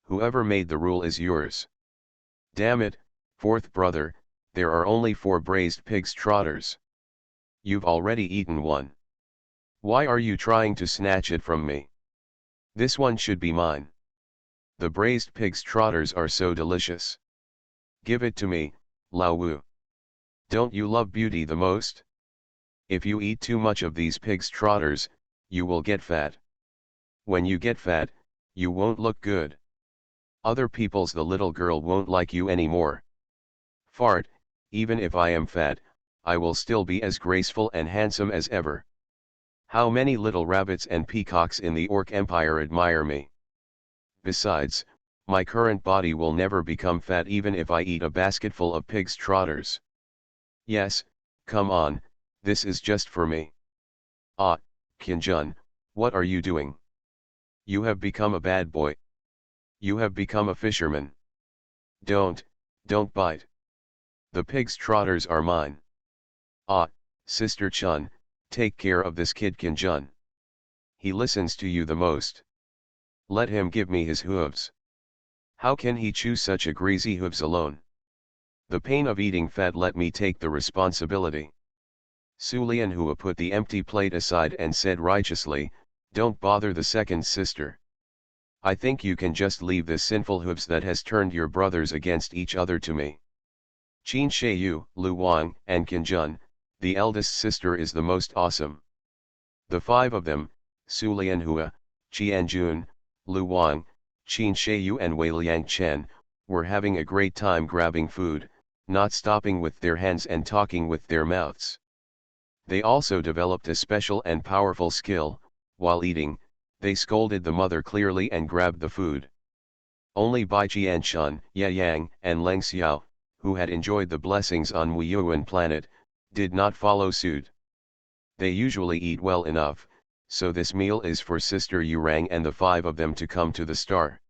Whoever made the rule is yours. Damn it, fourth brother, there are only 4 braised pig's trotters. You've already eaten one. Why are you trying to snatch it from me? This one should be mine. The braised pig's trotters are so delicious. Give it to me, Lao Wu. Don't you love beauty the most? If you eat too much of these pig's trotters, you will get fat. When you get fat, you won't look good. Other people's the little girl won't like you anymore. Fart, even if I am fat, I will still be as graceful and handsome as ever. How many little rabbits and peacocks in the Orc Empire admire me. Besides, my current body will never become fat even if I eat a basketful of pig's trotters. Yes, come on, this is just for me. Ah, Qinjun, what are you doing? You have become a bad boy. You have become a fisherman. Don't bite. The pig's trotters are mine. Ah, Sister Chun, take care of this kid Qinjun. He listens to you the most. Let him give me his hooves. How can he chew such a greasy hooves alone? The pain of eating fat, let me take the responsibility. Su Lianhua put the empty plate aside and said righteously, don't bother the second sister. I think you can just leave this sinful hooves that has turned your brothers against each other to me. Qin Shaiyu, Lu Wang, and Qinjun, the eldest sister is the most awesome. The 5 of them, Su Lianhua, Qianjun, Lu Wang, Qin Shaiyu and Wei Liang Chen, were having a great time grabbing food, not stopping with their hands and talking with their mouths. They also developed a special and powerful skill. While eating, they scolded the mother clearly and grabbed the food. Only Bai Qianshun, Ya Yang, and Leng Xiao, who had enjoyed the blessings on Wuyuan planet, did not follow suit. They usually eat well enough, so this meal is for Sister Yurang and the 5 of them to come to the star.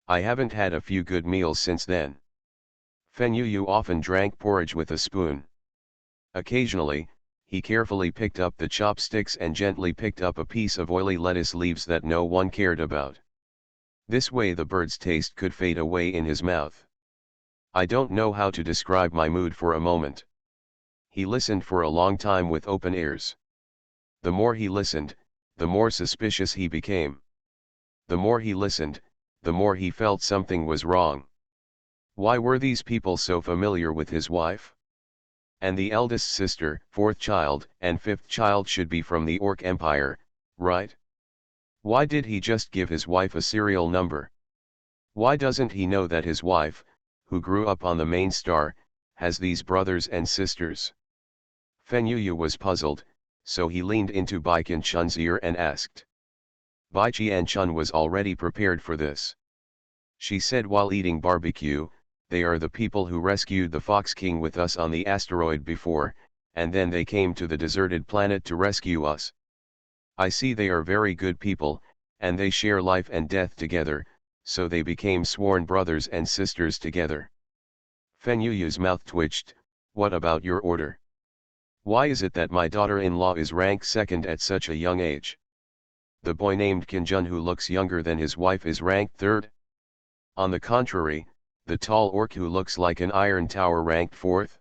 I haven't had a few good meals since then. Fen Yu often drank porridge with a spoon. Occasionally, he carefully picked up the chopsticks and gently picked up a piece of oily lettuce leaves that no one cared about. This way the bird's taste could fade away in his mouth. I don't know how to describe my mood for a moment. He listened for a long time with open ears. The more he listened, the more suspicious he became. The more he listened, the more he felt something was wrong. Why were these people so familiar with his wife? And the eldest sister, 4th child, and 5th child should be from the Orc Empire, right? Why did he just give his wife a serial number? Why doesn't he know that his wife, who grew up on the main star, has these brothers and sisters? Fenyu was puzzled, so he leaned into Bai Qianchun's ear and asked. Bai Qianchun was already prepared for this. She said while eating barbecue, they are the people who rescued the Fox King with us on the asteroid before, and then they came to the deserted planet to rescue us. I see they are very good people, and they share life and death together, so they became sworn brothers and sisters together. Fenyu's mouth twitched. What about your order? Why is it that my daughter-in-law is ranked second at such a young age? The boy named Qinjun who looks younger than his wife is ranked third? On the contrary, the tall orc who looks like an iron tower ranked fourth?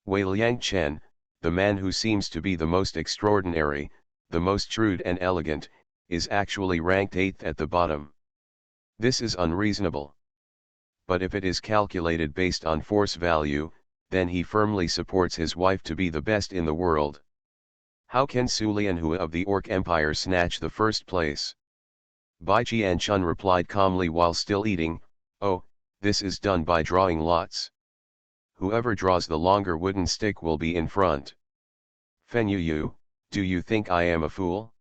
Wei Liangchen, the man who seems to be the most extraordinary, the most shrewd and elegant, is actually ranked eighth at the bottom. This is unreasonable. But if it is calculated based on force value, then he firmly supports his wife to be the best in the world. How can Su Lianhua of the Orc Empire snatch the first place? Bai Qianchun replied calmly while still eating, oh, this is done by drawing lots. Whoever draws the longer wooden stick will be in front. Fenyu, do you think I am a fool?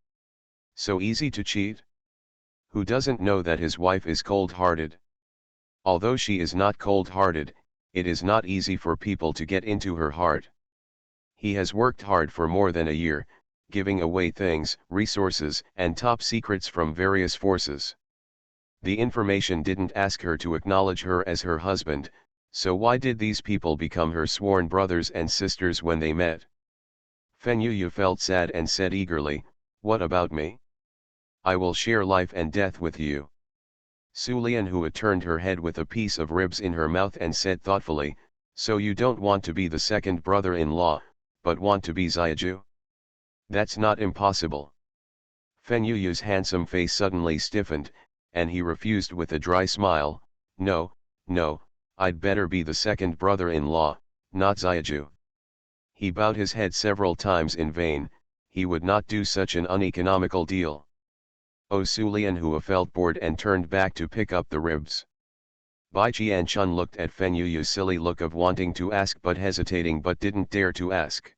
So easy to cheat? Who doesn't know that his wife is cold-hearted? Although she is not cold-hearted, it is not easy for people to get into her heart. He has worked hard for more than a year, giving away things, resources, and top secrets from various forces. The information didn't ask her to acknowledge her as her husband, so why did these people become her sworn brothers and sisters when they met? Fenyu felt sad and said eagerly, what about me? I will share life and death with you. Su Lianhua turned her head with a piece of ribs in her mouth and said thoughtfully, so you don't want to be the second brother-in-law, but want to be Xiaju? That's not impossible. Fenyu's handsome face suddenly stiffened, and he refused with a dry smile, no, I'd better be the second brother-in-law, not Xiaju. He bowed his head several times in vain, he would not do such an uneconomical deal. Su Lianhua felt bored and turned back to pick up the ribs. Bai Qianchun looked at Fenyu's silly look of wanting to ask but hesitating but didn't dare to ask.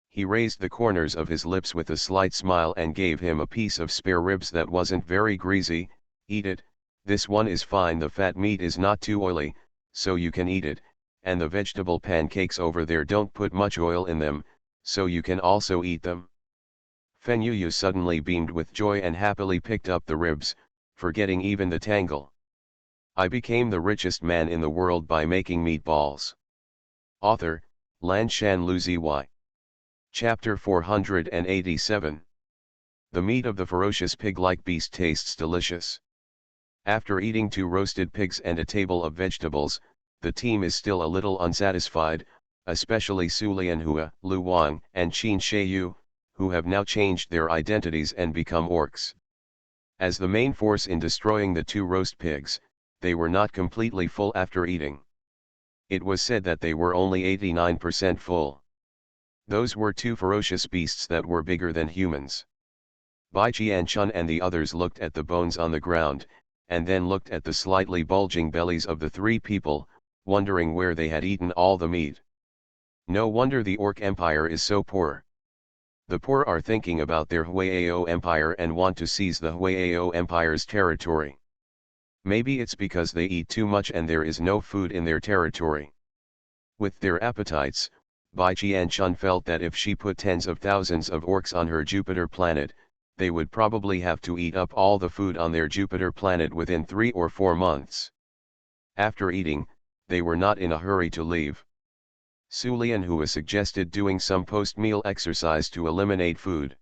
He raised the corners of his lips with a slight smile and gave him a piece of spare ribs that wasn't very greasy. Eat it, this one is fine, the fat meat is not too oily, so you can eat it, and the vegetable pancakes over there don't put much oil in them, so you can also eat them. Fenyu suddenly beamed with joy and happily picked up the ribs, forgetting even the tangle. I became the richest man in the world by making meatballs. Author, Lanshan Luziy. Chapter 487. The meat of the ferocious pig-like beast tastes delicious. After eating 2 roasted pigs and a table of vegetables, the team is still a little unsatisfied, especially Su Lianhua, Lu Wang, and Qin Sheiyu, who have now changed their identities and become orcs. As the main force in destroying the 2 roast pigs, they were not completely full after eating. It was said that they were only 89% full. Those were 2 ferocious beasts that were bigger than humans. Bai Qianchun and the others looked at the bones on the ground, and then looked at the slightly bulging bellies of the 3 people, wondering where they had eaten all the meat. No wonder the Orc Empire is so poor. The poor are thinking about their Huayao Empire and want to seize the Huayao Empire's territory. Maybe it's because they eat too much and there is no food in their territory. With their appetites, Bai Qianchun felt that if she put tens of thousands of orcs on her Jupiter planet, they would probably have to eat up all the food on their Jupiter planet within 3 or 4 months. After eating, they were not in a hurry to leave. Su Lianhua suggested doing some post-meal exercise to eliminate food.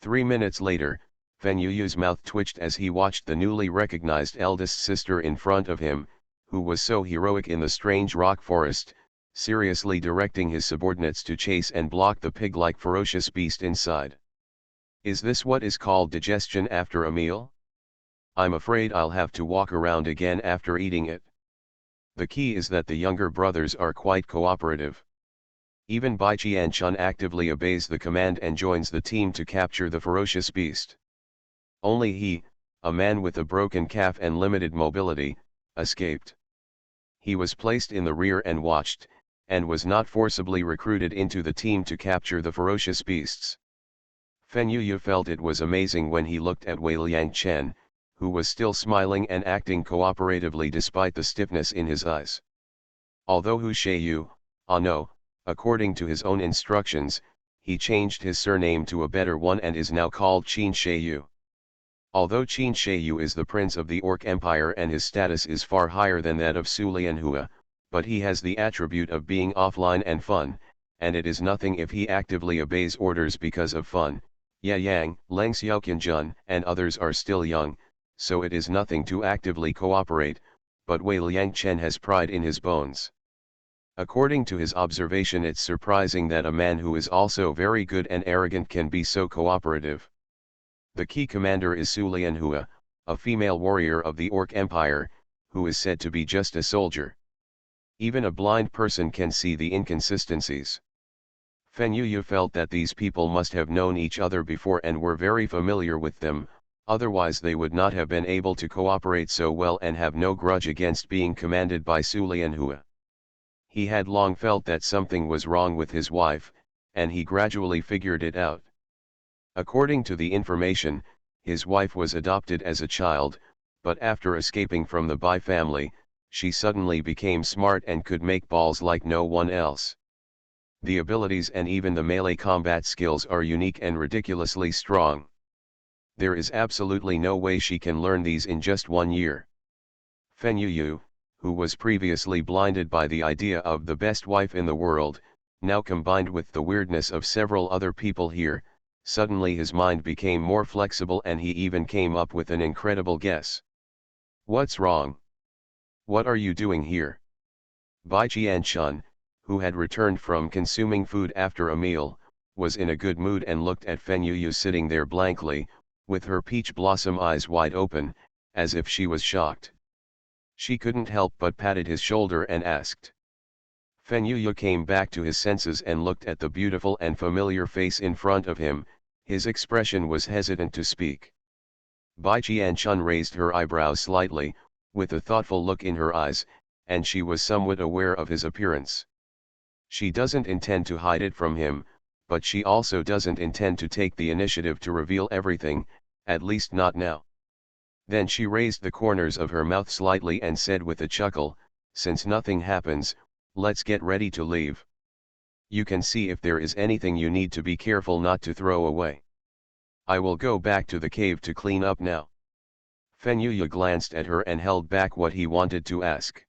3 minutes later, Fenyu's mouth twitched as he watched the newly recognized eldest sister in front of him, who was so heroic in the strange rock forest, seriously directing his subordinates to chase and block the pig-like ferocious beast inside. Is this what is called digestion after a meal? I'm afraid I'll have to walk around again after eating it. The key is that the younger brothers are quite cooperative. Even Bai Qianchun actively obeys the command and joins the team to capture the ferocious beast. Only he, a man with a broken calf and limited mobility, escaped. He was placed in the rear and watched, and was not forcibly recruited into the team to capture the ferocious beasts. Fen Yuya felt it was amazing when he looked at Wei Liangchen, who was still smiling and acting cooperatively despite the stiffness in his eyes. Although Hu Sheiyu, no, according to his own instructions, he changed his surname to a better one and is now called Qin Sheiyu. Although Qin Sheiyu is the prince of the Orc Empire and his status is far higher than that of Su Lianhua, but he has the attribute of being offline and fun, and it is nothing if he actively obeys orders because of fun. Ye Yang, Leng Xiaoqianjun and others are still young, so it is nothing to actively cooperate, but Wei Liangchen has pride in his bones. According to his observation, it's surprising that a man who is also very good and arrogant can be so cooperative. The key commander is Su Lianhua, a female warrior of the Orc Empire, who is said to be just a soldier. Even a blind person can see the inconsistencies. Fen Yuya felt that these people must have known each other before and were very familiar with them, otherwise they would not have been able to cooperate so well and have no grudge against being commanded by Su Lianhua. He had long felt that something was wrong with his wife, and he gradually figured it out. According to the information, his wife was adopted as a child, but after escaping from the Bai family, she suddenly became smart and could make balls like no one else. The abilities and even the melee combat skills are unique and ridiculously strong. There is absolutely no way she can learn these in just 1 year. Fen Yuyu, who was previously blinded by the idea of the best wife in the world, now combined with the weirdness of several other people here, suddenly his mind became more flexible and he even came up with an incredible guess. What's wrong? What are you doing here? Bai Qianshun, who had returned from consuming food after a meal, was in a good mood and looked at Fen Yuyu sitting there blankly, with her peach blossom eyes wide open, as if she was shocked. She couldn't help but patted his shoulder and asked. Fen Yuyu came back to his senses and looked at the beautiful and familiar face in front of him. His expression was hesitant to speak. Bai Qianshun raised her eyebrows slightly, with a thoughtful look in her eyes, and she was somewhat aware of his appearance. She doesn't intend to hide it from him, but she also doesn't intend to take the initiative to reveal everything, at least not now. Then she raised the corners of her mouth slightly and said with a chuckle, "Since nothing happens, let's get ready to leave. You can see if there is anything you need to be careful not to throw away. I will go back to the cave to clean up now." Fen Yuya glanced at her and held back what he wanted to ask.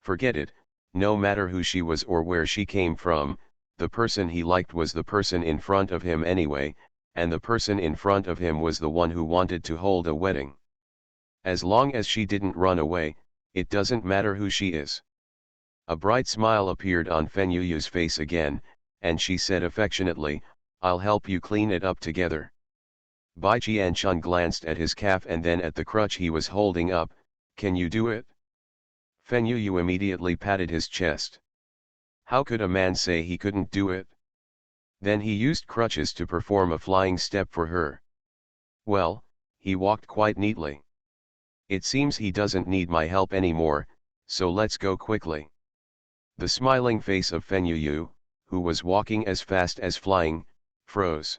Forget it, no matter who she was or where she came from, the person he liked was the person in front of him anyway, and the person in front of him was the one who wanted to hold a wedding. As long as she didn't run away, it doesn't matter who she is. A bright smile appeared on Fen Yuyu's face again, and she said affectionately, "I'll help you clean it up together." Bai Qianshun glanced at his calf and then at the crutch he was holding up. "Can you do it?" Fen Yuyu immediately patted his chest. How could a man say he couldn't do it? Then he used crutches to perform a flying step for her. Well, he walked quite neatly. It seems he doesn't need my help anymore, so let's go quickly. The smiling face of Fen Yuyu, who was walking as fast as flying, froze.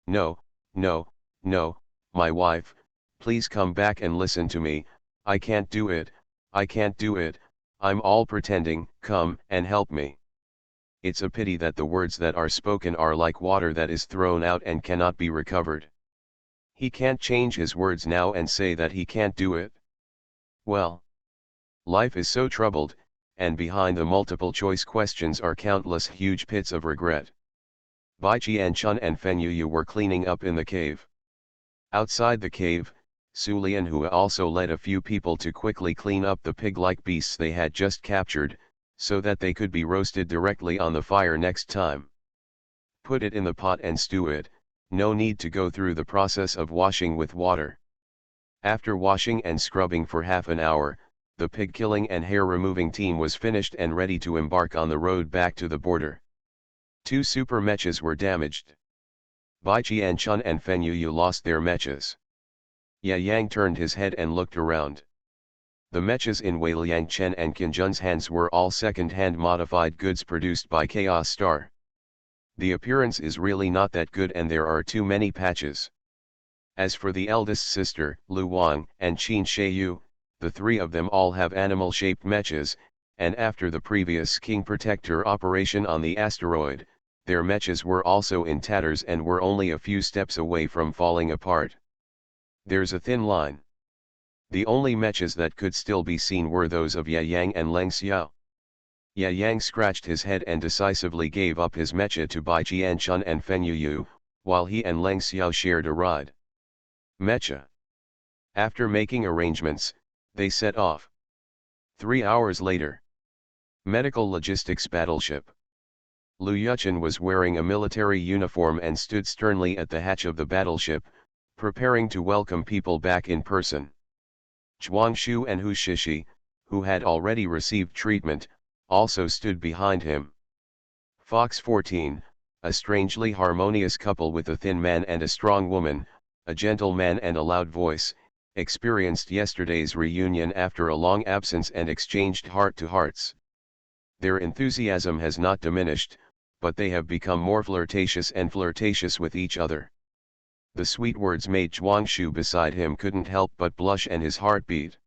"No, no, no, my wife, please come back and listen to me. I can't do it, I can't do it, I'm all pretending, come and help me." It's a pity that the words that are spoken are like water that is thrown out and cannot be recovered. He can't change his words now and say that he can't do it. Well, life is so troubled, and behind the multiple choice questions are countless huge pits of regret. Bai Qianshun and Fen Yuyu were cleaning up in the cave. Outside the cave, Su Lianhua also led a few people to quickly clean up the pig-like beasts they had just captured, so that they could be roasted directly on the fire next time. Put it in the pot and stew it, no need to go through the process of washing with water. After washing and scrubbing for half an hour, the pig-killing and hair-removing team was finished and ready to embark on the road back to the border. 2 super mechas were damaged. Bai Qianchun and Fen Yuyu lost their mechas. Ya Yang turned his head and looked around. The mechas in Wei Liang Chen and Qin Jun's hands were all second-hand modified goods produced by Chaos Star. The appearance is really not that good and there are too many patches. As for the eldest sister, Lu Wang, and Qin Sheiyu, the three of them all have animal-shaped mechas, and after the previous King Protector operation on the asteroid, their mechas were also in tatters and were only a few steps away from falling apart. There's a thin line. The only mechas that could still be seen were those of Ya Yang and Leng Xiao. Ya Yang scratched his head and decisively gave up his mecha to Bai Qianchun and Fen Yuyu, while he and Leng Xiao shared a ride. Mecha. After making arrangements, they set off. 3 hours later. Medical Logistics Battleship. Lu Yuchen was wearing a military uniform and stood sternly at the hatch of the battleship, preparing to welcome people back in person. Zhuangshu and Hu Shishi, who had already received treatment, also stood behind him. Fox 14, a strangely harmonious couple with a thin man and a strong woman, a gentle man and a loud voice, experienced yesterday's reunion after a long absence and exchanged heart-to-hearts. Their enthusiasm has not diminished, but they have become more flirtatious and flirtatious with each other. The sweet words made Zhuangshu beside him couldn't help but blush and his heart beat.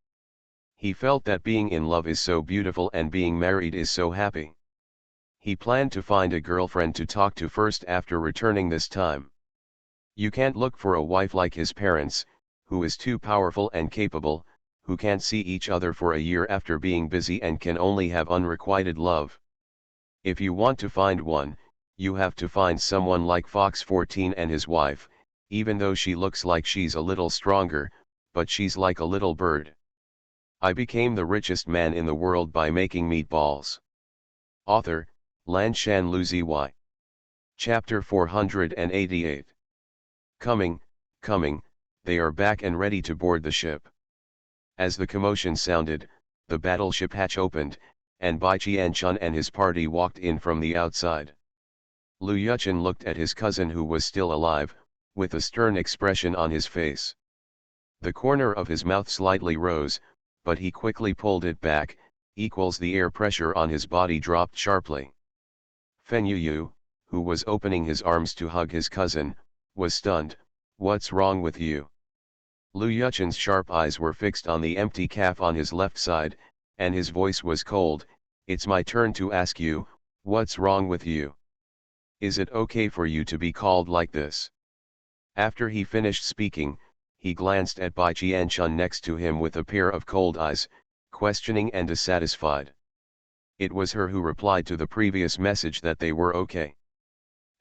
He felt that being in love is so beautiful and being married is so happy. He planned to find a girlfriend to talk to first after returning this time. You can't look for a wife like his parents, who is too powerful and capable, who can't see each other for a year after being busy and can only have unrequited love. If you want to find one, you have to find someone like Fox 14 and his wife, even though she looks like she's a little stronger, but she's like a little bird. I became the richest man in the world by making meatballs. Author, Lanshan Luzi. Chapter 488. Coming, they are back and ready to board the ship. As the commotion sounded, the battleship hatch opened, and Bai Qianchun and his party walked in from the outside. Lu Yuchen looked at his cousin who was still alive, with a stern expression on his face. The corner of his mouth slightly rose, but he quickly pulled it back, the air pressure on his body dropped sharply. Fen Yuyu, who was opening his arms to hug his cousin, was stunned. What's wrong with you? Lu Yuchen's sharp eyes were fixed on the empty calf on his left side, and his voice was cold. It's my turn to ask you, what's wrong with you? Is it okay for you to be called like this? After he finished speaking, he glanced at Bai Qianchun next to him with a pair of cold eyes, questioning and dissatisfied. It was her who replied to the previous message that they were okay.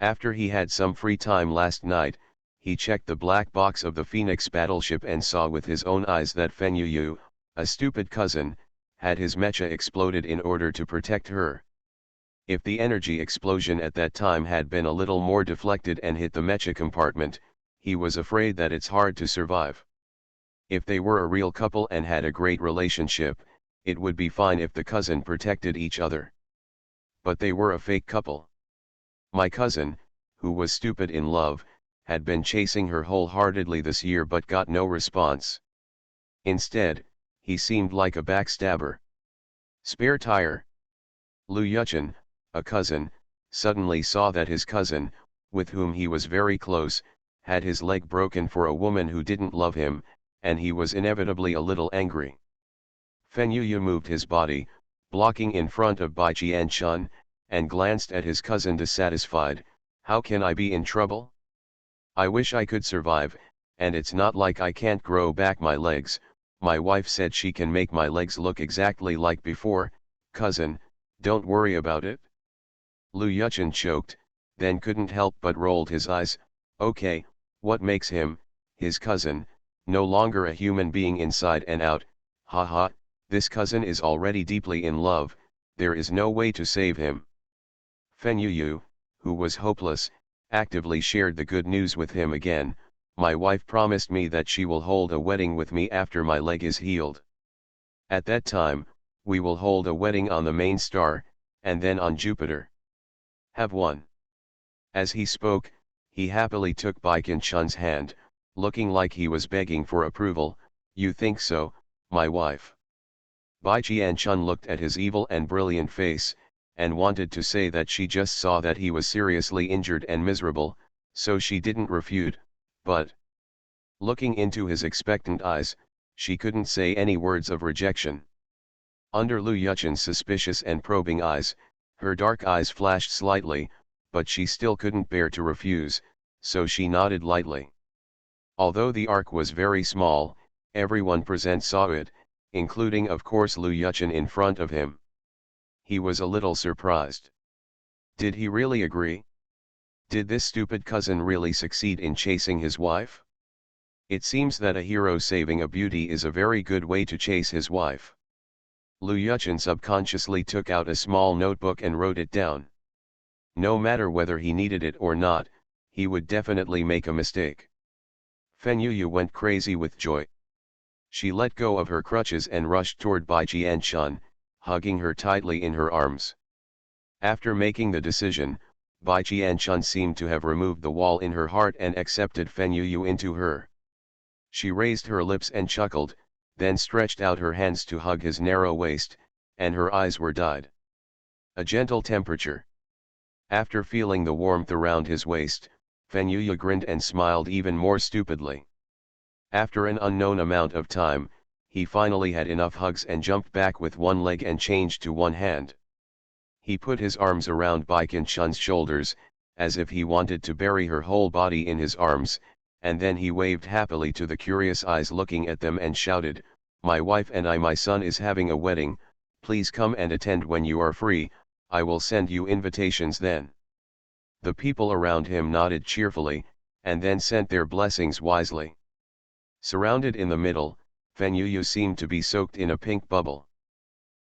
After he had some free time last night, he checked the black box of the Phoenix battleship and saw with his own eyes that Fen Yuyu, a stupid cousin, had his mecha exploded in order to protect her. If the energy explosion at that time had been a little more deflected and hit the mecha compartment, he was afraid that it's hard to survive. If they were a real couple and had a great relationship, it would be fine if the cousin protected each other. But they were a fake couple. My cousin, who was stupid in love, had been chasing her wholeheartedly this year but got no response. Instead, he seemed like a backstabber. Spare tire. Lu Yuchen, a cousin, suddenly saw that his cousin, with whom he was very close, had his leg broken for a woman who didn't love him, and he was inevitably a little angry. Fen Yuyu moved his body, blocking in front of Bai Qianchun, and glanced at his cousin dissatisfied. How can I be in trouble? I wish I could survive, and it's not like I can't grow back my legs. My wife said she can make my legs look exactly like before. Cousin, don't worry about it. Lu Yuchen choked, then couldn't help but rolled his eyes. Okay, what makes him, his cousin, no longer a human being inside and out? Haha, this cousin is already deeply in love, there is no way to save him. Fen Yuyu, who was hopeless, actively shared the good news with him again. My wife promised me that she will hold a wedding with me after my leg is healed. At that time, we will hold a wedding on the main star, and then on Jupiter. Have one. As he spoke, he happily took Baikin Chun's hand, looking like he was begging for approval. "You think so, my wife?" Bai Jian Chun looked at his evil and brilliant face, and wanted to say that she just saw that he was seriously injured and miserable, so she didn't refute, but looking into his expectant eyes, she couldn't say any words of rejection. Under Lu Yuchen's suspicious and probing eyes, her dark eyes flashed slightly, but she still couldn't bear to refuse, so she nodded lightly. Although the ark was very small, everyone present saw it, including of course Lu Yuchen in front of him. He was a little surprised. Did he really agree? Did this stupid cousin really succeed in chasing his wife? It seems that a hero saving a beauty is a very good way to chase his wife. Lu Yuchen subconsciously took out a small notebook and wrote it down. No matter whether he needed it or not, he would definitely make a mistake. Fen Yuyu went crazy with joy. She let go of her crutches and rushed toward Bai Jianchun, hugging her tightly in her arms. After making the decision, Bai Jianchun seemed to have removed the wall in her heart and accepted Fen Yuyu into her. She raised her lips and chuckled, then stretched out her hands to hug his narrow waist, and her eyes were dyed a gentle temperature. After feeling the warmth around his waist, Fen Yuyu grinned and smiled even more stupidly. After an unknown amount of time, he finally had enough hugs and jumped back with one leg and changed to one hand. He put his arms around Baikin Chun's shoulders, as if he wanted to bury her whole body in his arms, and then he waved happily to the curious eyes looking at them and shouted, "My wife and my son is having a wedding, please come and attend when you are free, I will send you invitations then." The people around him nodded cheerfully, and then sent their blessings wisely. Surrounded in the middle, Fen Yuyu seemed to be soaked in a pink bubble.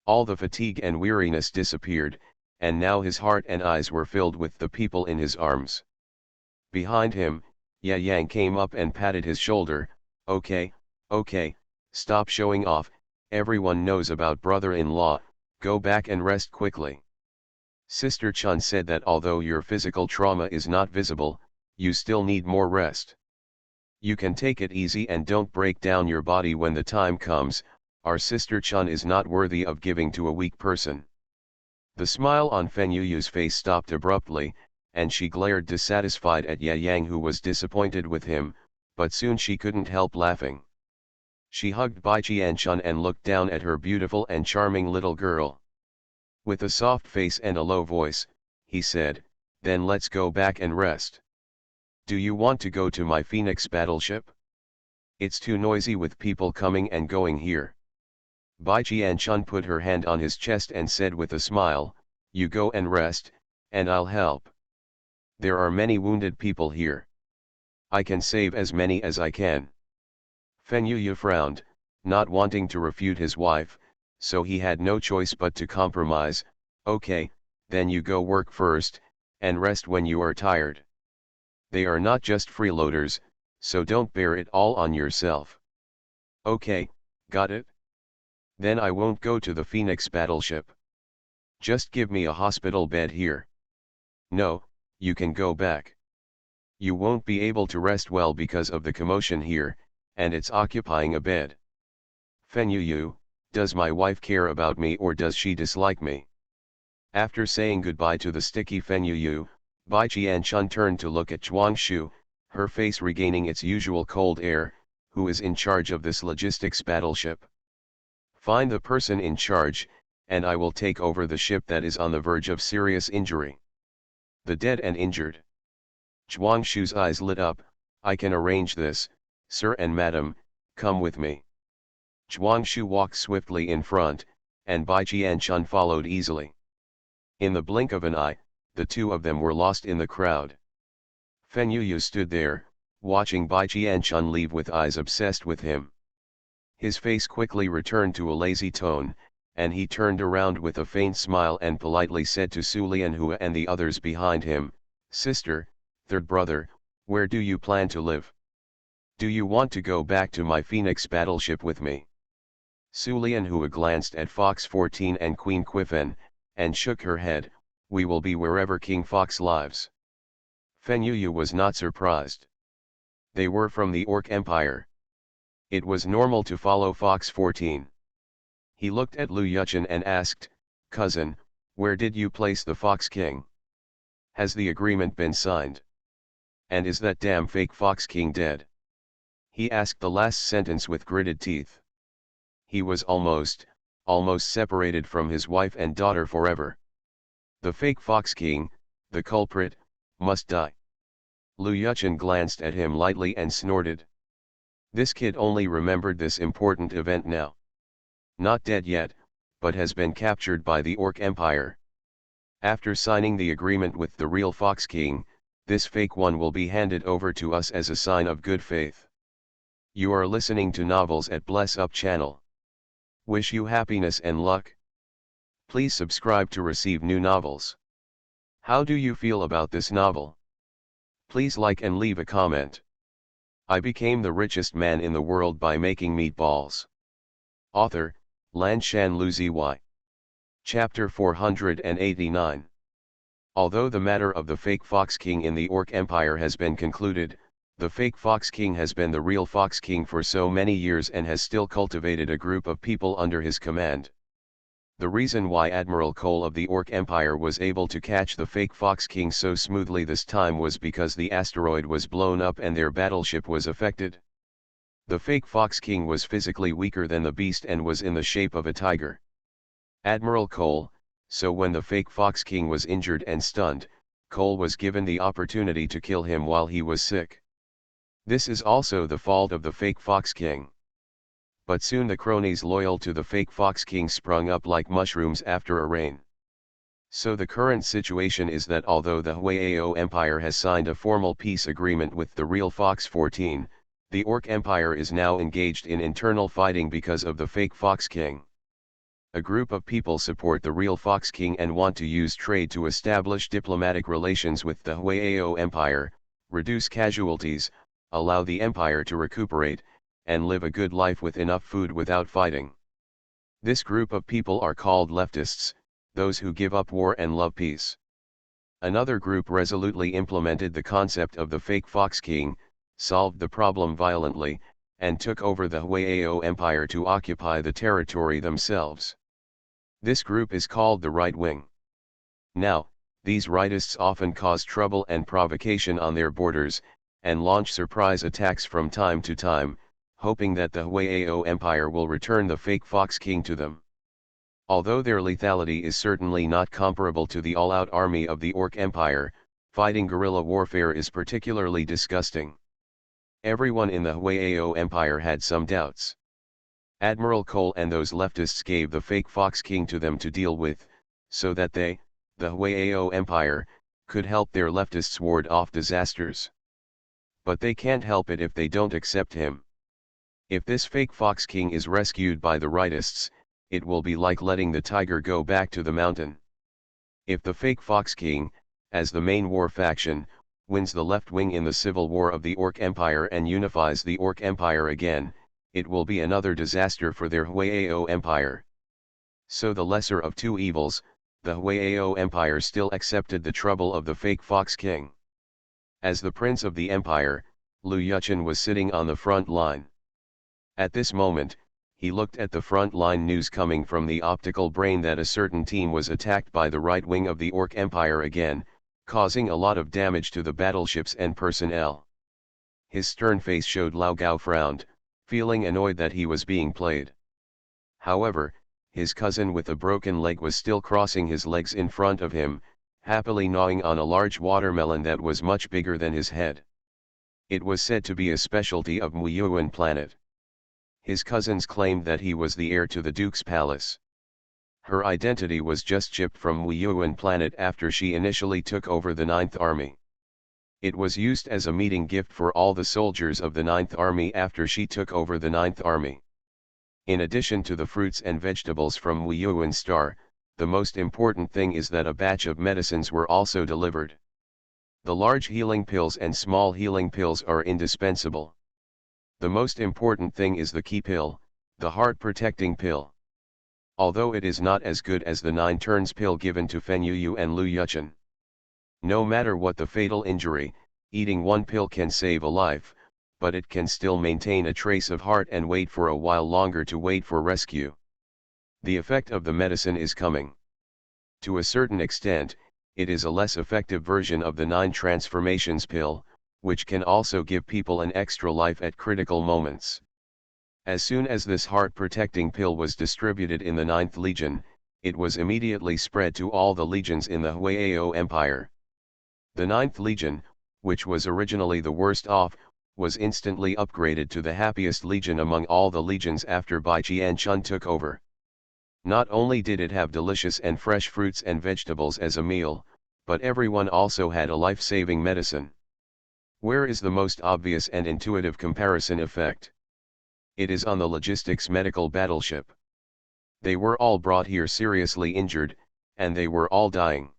All the fatigue and weariness disappeared, and now his heart and eyes were filled with the people in his arms. Behind him, Ye Yang came up and patted his shoulder. Okay, stop showing off, everyone knows about brother-in-law, go back and rest quickly." Sister Chun said that although your physical trauma is not visible, you still need more rest. You can take it easy and don't break down your body when the time comes. Our Sister Chun is not worthy of giving to a weak person. The smile on Fen Yuyu's face stopped abruptly, and she glared dissatisfied at Ye Yang, who was disappointed with him, but soon she couldn't help laughing. She hugged Bai Jianchun and looked down at her beautiful and charming little girl. With a soft face and a low voice, he said, "Then let's go back and rest. Do you want to go to my Phoenix battleship? It's too noisy with people coming and going here." Bai Jianchun put her hand on his chest and said with a smile, "You go and rest, and I'll help. There are many wounded people here. I can save as many as I can." Fen Yuyu frowned, not wanting to refute his wife, so he had no choice but to compromise. "Okay, then you go work first, and rest when you are tired. They are not just freeloaders, so don't bear it all on yourself." "Okay, got it? Then I won't go to the Phoenix battleship. Just give me a hospital bed here." "No, you can go back. You won't be able to rest well because of the commotion here, and it's occupying a bed." "Fen Yuyu, does my wife care about me or does she dislike me?" After saying goodbye to the sticky Fen Yuyu, Bai Jianchun turned to look at Zhuangshu, her face regaining its usual cold air. "Who is in charge of this logistics battleship? Find the person in charge, and I will take over the ship that is on the verge of serious injury. The dead and injured." Zhuangshu's eyes lit up. "I can arrange this, sir and madam, come with me." Zhuangshu walked swiftly in front, and Bai Jianchun followed easily. In the blink of an eye, the two of them were lost in the crowd. Fen Yuyu stood there, watching Bai Jianchun leave with eyes obsessed with him. His face quickly returned to a lazy tone, and he turned around with a faint smile and politely said to Su Lianhua and the others behind him, "Sister, third brother, where do you plan to live? Do you want to go back to my Phoenix battleship with me?" Su Lianhua glanced at Fox 14 and Queen Qifen, and shook her head. "We will be wherever King Fox lives." Fenyu was not surprised. They were from the Orc Empire. It was normal to follow Fox 14. He looked at Lu Yuchen and asked, "Cousin, where did you place the Fox King? Has the agreement been signed? And is that damn fake Fox King dead?" He asked the last sentence with gritted teeth. He was almost separated from his wife and daughter forever. The fake Fox King, the culprit, must die. Lu Yuchen glanced at him lightly and snorted. This kid only remembered this important event now. Not dead yet, but has been captured by the Orc Empire. After signing the agreement with the real Fox King, this fake one will be handed over to us as a sign of good faith. You are listening to Novels at Bless Up channel. Wish you happiness and luck. Please subscribe to receive new novels. How do you feel about this novel? Please like and leave a comment. I became the richest man in the world by making meatballs. Author, Lanshan Luzi. Chapter 489. Although the matter of the fake Fox King in the Orc Empire has been concluded, the fake Fox King has been the real Fox King for so many years and has still cultivated a group of people under his command. The reason why Admiral Cole of the Orc Empire was able to catch the fake Fox King so smoothly this time was because the asteroid was blown up and their battleship was affected. The fake Fox King was physically weaker than the beast and was in the shape of a tiger. Admiral Cole, so when the fake Fox King was injured and stunned, Cole was given the opportunity to kill him while he was sick. This is also the fault of the fake Fox King. But soon the cronies loyal to the fake Fox King sprung up like mushrooms after a rain. So the current situation is that although the Huayao Empire has signed a formal peace agreement with the real Fox 14, the Orc Empire is now engaged in internal fighting because of the fake Fox King. A group of people support the real Fox King and want to use trade to establish diplomatic relations with the Huayao Empire, reduce casualties, allow the empire to recuperate, and live a good life with enough food without fighting. This group of people are called leftists, those who give up war and love peace. Another group resolutely implemented the concept of the fake Fox King, solved the problem violently, and took over the Huayao Empire to occupy the territory themselves. This group is called the right wing. Now, these rightists often cause trouble and provocation on their borders, and launch surprise attacks from time to time, hoping that the Huayao Empire will return the fake Fox King to them. Although their lethality is certainly not comparable to the all-out army of the Orc Empire, fighting guerrilla warfare is particularly disgusting. Everyone in the Huayao Empire had some doubts. Admiral Cole and those leftists gave the fake Fox King to them to deal with, so that they, the Huayao Empire, could help their leftists ward off disasters. But they can't help it if they don't accept him. If this fake Fox King is rescued by the rightists, it will be like letting the tiger go back to the mountain. If the fake Fox King, as the main war faction, wins the left wing in the civil war of the Orc Empire and unifies the Orc Empire again, it will be another disaster for their Huayao Empire. So the lesser of two evils, the Huayao Empire still accepted the trouble of the fake Fox King. As the prince of the empire, Lu Yuchen was sitting on the front line. At this moment, he looked at the front line news coming from the optical brain that a certain team was attacked by the right wing of the Orc Empire again, causing a lot of damage to the battleships and personnel. His stern face showed Lao Gao frowned, feeling annoyed that he was being played. However, his cousin with a broken leg was still crossing his legs in front of him, happily gnawing on a large watermelon that was much bigger than his head. It was said to be a specialty of Muyuan planet. His cousins claimed that he was the heir to the Duke's palace. Her identity was just chipped from Muyuan planet after she initially took over the 9th Army. It was used as a meeting gift for all the soldiers of the 9th Army after she took over the 9th Army. In addition to the fruits and vegetables from Muyuan Star, the most important thing is that a batch of medicines were also delivered. The large healing pills and small healing pills are indispensable. The most important thing is the key pill, the heart protecting pill. Although it is not as good as the 9 turns pill given to Fenyu and Lu Yuchen. No matter what the fatal injury, eating one pill can save a life, but it can still maintain a trace of heart and wait for a while longer to wait for rescue. The effect of the medicine is coming. To a certain extent, it is a less effective version of the 9 transformations pill, which can also give people an extra life at critical moments. As soon as this heart-protecting pill was distributed in the 9th Legion, it was immediately spread to all the legions in the Huayao Empire. The 9th Legion, which was originally the worst off, was instantly upgraded to the happiest legion among all the legions after Bai Qianchun took over. Not only did it have delicious and fresh fruits and vegetables as a meal, but everyone also had a life-saving medicine. Where is the most obvious and intuitive comparison effect? It is on the logistics medical battleship. They were all brought here seriously injured, and they were all dying.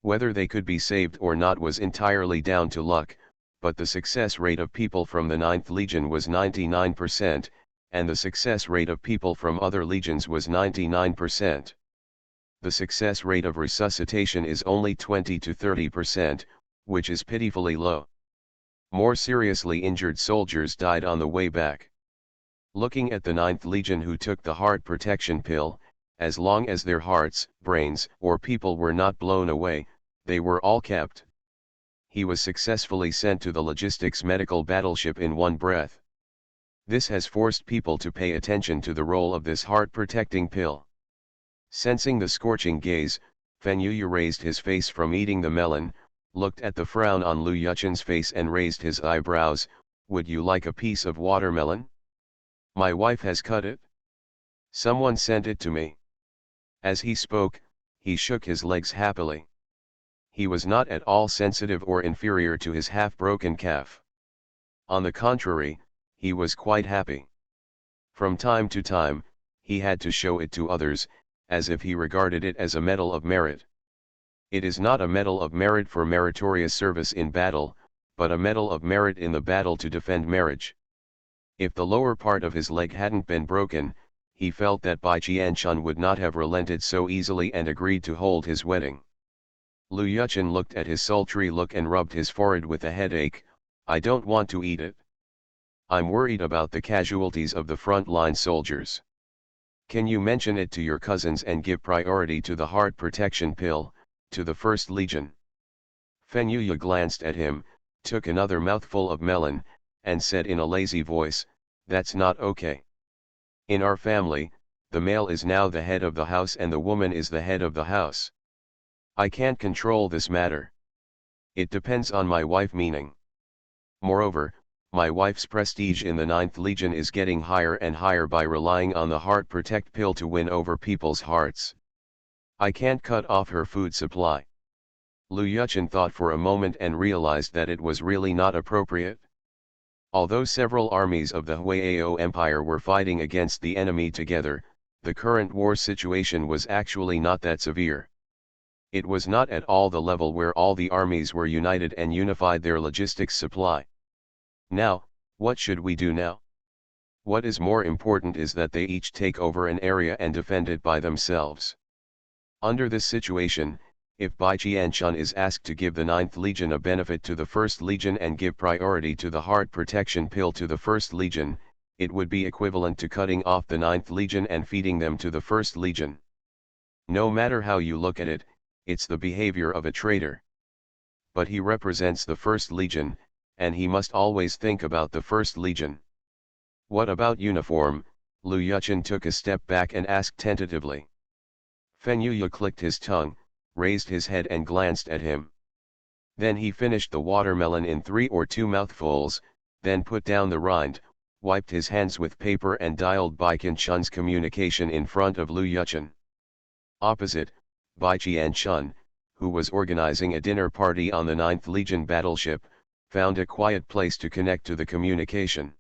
Whether they could be saved or not was entirely down to luck, but the success rate of people from the 9th Legion was 99%, and the success rate of people from other legions was 99%. The success rate of resuscitation is only 20 to 30%, which is pitifully low. More seriously injured soldiers died on the way back. Looking at the 9th Legion who took the heart protection pill, as long as their hearts, brains, or people were not blown away, they were all kept. He was successfully sent to the logistics medical battleship in one breath. This has forced people to pay attention to the role of this heart-protecting pill. Sensing the scorching gaze, Feng Yuyu raised his face from eating the melon, looked at the frown on Lu Yuchen's face and raised his eyebrows. Would you like a piece of watermelon? My wife has cut it. Someone sent it to me. As he spoke, he shook his legs happily. He was not at all sensitive or inferior to his half-broken calf. On the contrary, he was quite happy. From time to time, he had to show it to others, as if he regarded it as a medal of merit. It is not a medal of merit for meritorious service in battle, but a medal of merit in the battle to defend marriage. If the lower part of his leg hadn't been broken, he felt that Bai Qianchun would not have relented so easily and agreed to hold his wedding. Lu Yuchen looked at his sultry look and rubbed his forehead with a headache. I don't want to eat it. I'm worried about the casualties of the front-line soldiers. Can you mention it to your cousins and give priority to the heart protection pill, to the 1st Legion? Feng Yuyu glanced at him, took another mouthful of melon, and said in a lazy voice, that's not okay. In our family, the male is now the head of the house and the woman is the head of the house. I can't control this matter. It depends on my wife meaning. Moreover, my wife's prestige in the 9th Legion is getting higher and higher by relying on the heart protect pill to win over people's hearts. I can't cut off her food supply. Lu Yuchen thought for a moment and realized that it was really not appropriate. Although several armies of the Huayao Empire were fighting against the enemy together, the current war situation was actually not that severe. It was not at all the level where all the armies were united and unified their logistics supply. Now, what should we do now? What is more important is that they each take over an area and defend it by themselves. Under this situation, if Bai Qianchun is asked to give the 9th Legion a benefit to the 1st Legion and give priority to the heart protection pill to the 1st Legion, it would be equivalent to cutting off the 9th Legion and feeding them to the 1st Legion. No matter how you look at it, it's the behavior of a traitor. But he represents the 1st Legion, and he must always think about the 1st Legion. What about uniform? Lu Yuchen took a step back and asked tentatively. Feng Yuyu clicked his tongue, raised his head and glanced at him. Then he finished the watermelon in 3 or 2 mouthfuls, then put down the rind, wiped his hands with paper and dialed Bai Qianchun's communication in front of Lu Yuchen. Opposite, Bai Qianchun, who was organizing a dinner party on the 9th Legion battleship, found a quiet place to connect to the communication.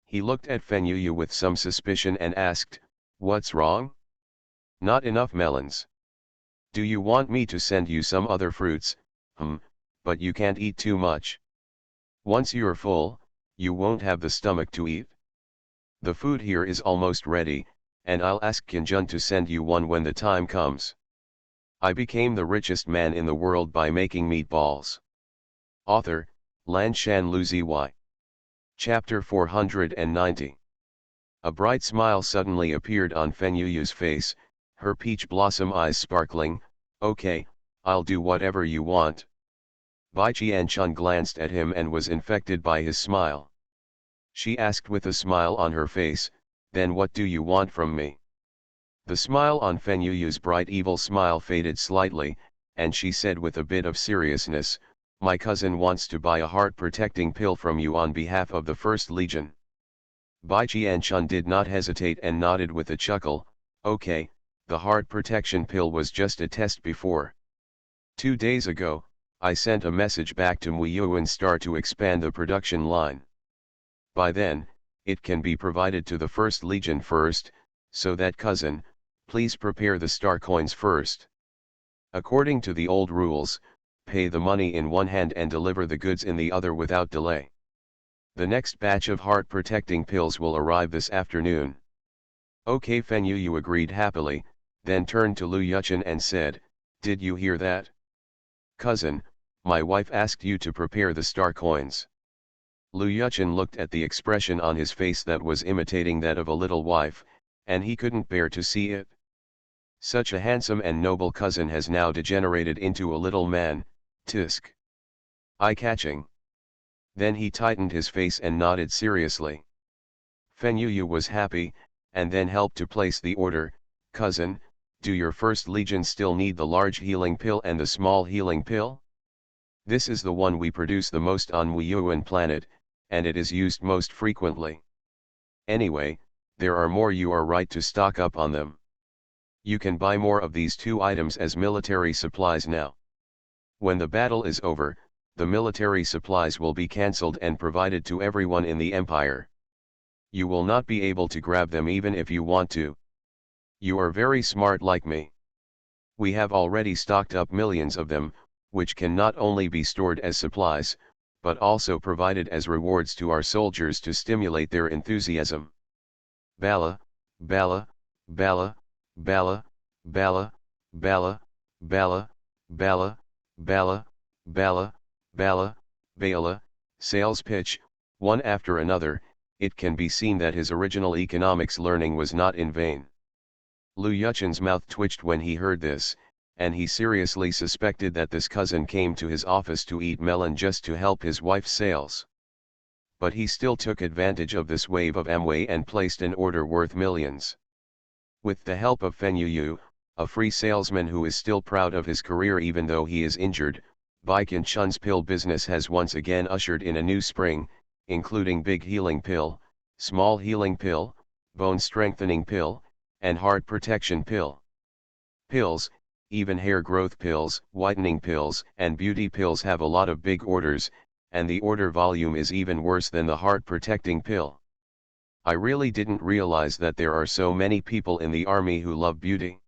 He looked at Feng Yuyu with some suspicion and asked, "What's wrong? Not enough melons. Do you want me to send you some other fruits? But you can't eat too much. Once you're full, you won't have the stomach to eat. The food here is almost ready, and I'll ask Qianjun to send you one when the time comes." I became the richest man in the world by making meatballs. Author, Lanshan Luzi. Chapter 490. A bright smile suddenly appeared on Fenyuyu's face, her peach blossom eyes sparkling. Okay, I'll do whatever you want. Bai Qianchun glanced at him and was infected by his smile. She asked with a smile on her face, then what do you want from me? The smile on Fenyuyu's bright evil smile faded slightly, and she said with a bit of seriousness, my cousin wants to buy a heart-protecting pill from you on behalf of the First Legion. Bai Qianchun did not hesitate and nodded with a chuckle, okay, the heart protection pill was just a test before. 2 days ago, I sent a message back to Muyuan Star to expand the production line. By then, it can be provided to the First Legion first, so that cousin, please prepare the star coins first. According to the old rules, pay the money in one hand and deliver the goods in the other without delay. The next batch of heart-protecting pills will arrive this afternoon. Okay, Fenyuyu agreed happily, then turned to Lu Yuchen and said, did you hear that? Cousin, my wife asked you to prepare the star coins. Lu Yuchen looked at the expression on his face that was imitating that of a little wife, and he couldn't bear to see it. Such a handsome and noble cousin has now degenerated into a little man, tisk. Eye-catching. Then he tightened his face and nodded seriously. Fenyuyu was happy, and then helped to place the order, cousin, do your First Legion still need the large healing pill and the small healing pill? This is the one we produce the most on Muyuan planet, and it is used most frequently. Anyway, there are more, you are right to stock up on them. You can buy more of these 2 items as military supplies now. When the battle is over, the military supplies will be cancelled and provided to everyone in the empire. You will not be able to grab them even if you want to. You are very smart like me. We have already stocked up millions of them, which can not only be stored as supplies, but also provided as rewards to our soldiers to stimulate their enthusiasm. Bala, Bala, Bala, Bala, Bala, Bala, Bala, Bala, Bala, Bala, Bala, Bala, sales pitch, one after another. It can be seen that his original economics learning was not in vain. Lu Yuchen's mouth twitched when he heard this, and he seriously suspected that this cousin came to his office to eat melon just to help his wife's sales. But he still took advantage of this wave of Amway and placed an order worth millions. With the help of Fenyuyu, a free salesman who is still proud of his career even though he is injured, Bai Qianchun's pill business has once again ushered in a new spring, including big healing pill, small healing pill, bone strengthening pill, and heart protection pill. Pills, even hair growth pills, whitening pills, and beauty pills have a lot of big orders, and the order volume is even worse than the heart protecting pill. I really didn't realize that there are so many people in the army who love beauty.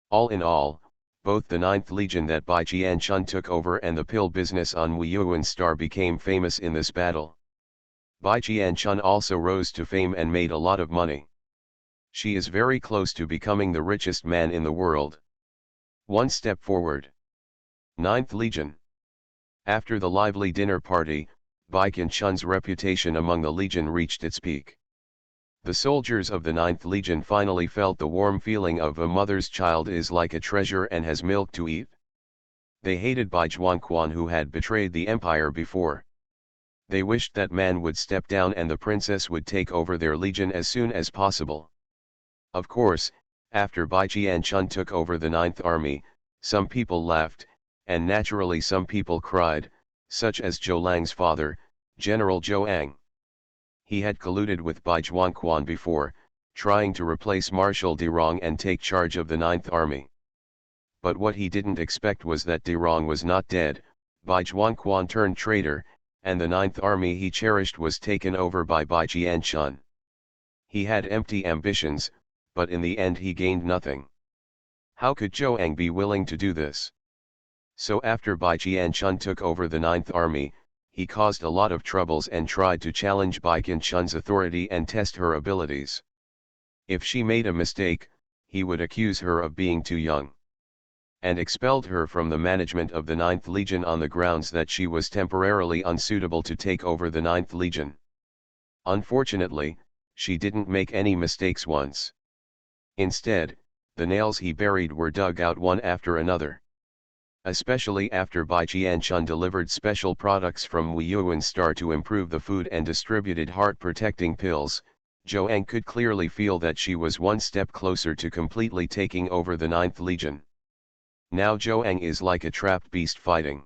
All in all, both the 9th Legion that Bai Qianchun took over and the pill business on Muyuan Star became famous in this battle. Bai Qianchun also rose to fame and made a lot of money. She is very close to becoming the richest man in the world. One step forward. 9th Legion. After the lively dinner party, Bai Qianchun's reputation among the Legion reached its peak. The soldiers of the 9th Legion finally felt the warm feeling of a mother's child is like a treasure and has milk to eat. They hated Bai Zhuangquan who had betrayed the empire before. They wished that man would step down and the princess would take over their legion as soon as possible. Of course, after Bai Qianchun took over the 9th Army, some people laughed, and naturally some people cried, such as Zhou Lang's father, General Zhou Ang. He had colluded with Bai Zhuangquan before, trying to replace Marshal Dirong and take charge of the 9th Army. But what he didn't expect was that Dirong was not dead, Bai Zhuangquan turned traitor, and the 9th Army he cherished was taken over by Bai Qianchun. He had empty ambitions, but in the end he gained nothing. How could Zhou Ang be willing to do this? So after Bai Qianchun took over the 9th Army, he caused a lot of troubles and tried to challenge Bai Qianchun's authority and test her abilities. If she made a mistake, he would accuse her of being too young. and expelled her from the management of the 9th Legion on the grounds that she was temporarily unsuitable to take over the 9th Legion. Unfortunately, she didn't make any mistakes once. Instead, the nails he buried were dug out one after another. Especially after Bai Qianchun delivered special products from Weiyuan Star to improve the food and distributed heart-protecting pills, Zhou could clearly feel that she was one step closer to completely taking over the 9th Legion. Now Zhou is like a trapped beast fighting.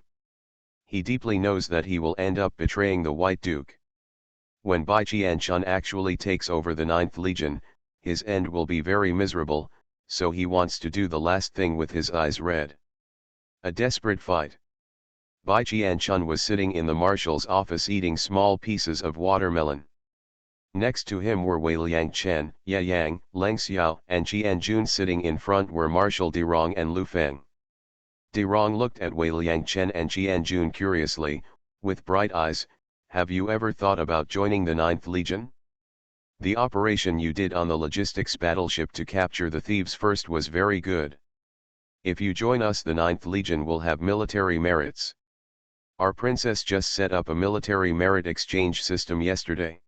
He deeply knows that he will end up betraying the White Duke. When Bai Qianchun actually takes over the 9th Legion, his end will be very miserable, so he wants to do the last thing with his eyes red. A desperate fight. Bai Qianchun was sitting in the marshal's office eating small pieces of watermelon. Next to him were Wei Liangchen, Ye Yang, Leng Xiao and Qianjun. Sitting in front were Marshal Dirong and Lu Feng. Dirong looked at Wei Liangchen and Qianjun curiously, with bright eyes. Have you ever thought about joining the 9th Legion? The operation you did on the logistics battleship to capture the thieves first was very good. If you join us, the 9th Legion will have military merits. Our princess just set up a military merit exchange system yesterday.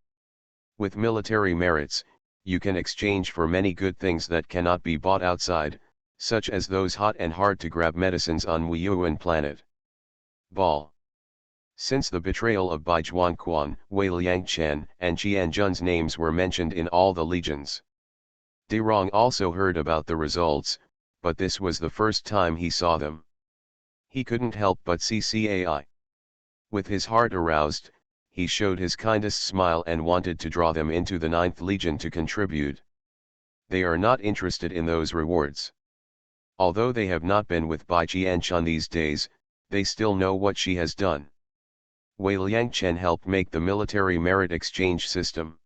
With military merits, you can exchange for many good things that cannot be bought outside, such as those hot and hard to grab medicines on Weiyuan planet. Ball. Since the betrayal of Bai Zhuanquan, Wei Liangchen and Qianjun's names were mentioned in all the legions. Dirong also heard about the results, but this was the first time he saw them. He couldn't help but see CAI. With his heart aroused, he showed his kindest smile and wanted to draw them into the 9th Legion to contribute. They are not interested in those rewards. Although they have not been with Bai Qianchun these days, they still know what she has done. Wei Liangchen helped make the military merit exchange system.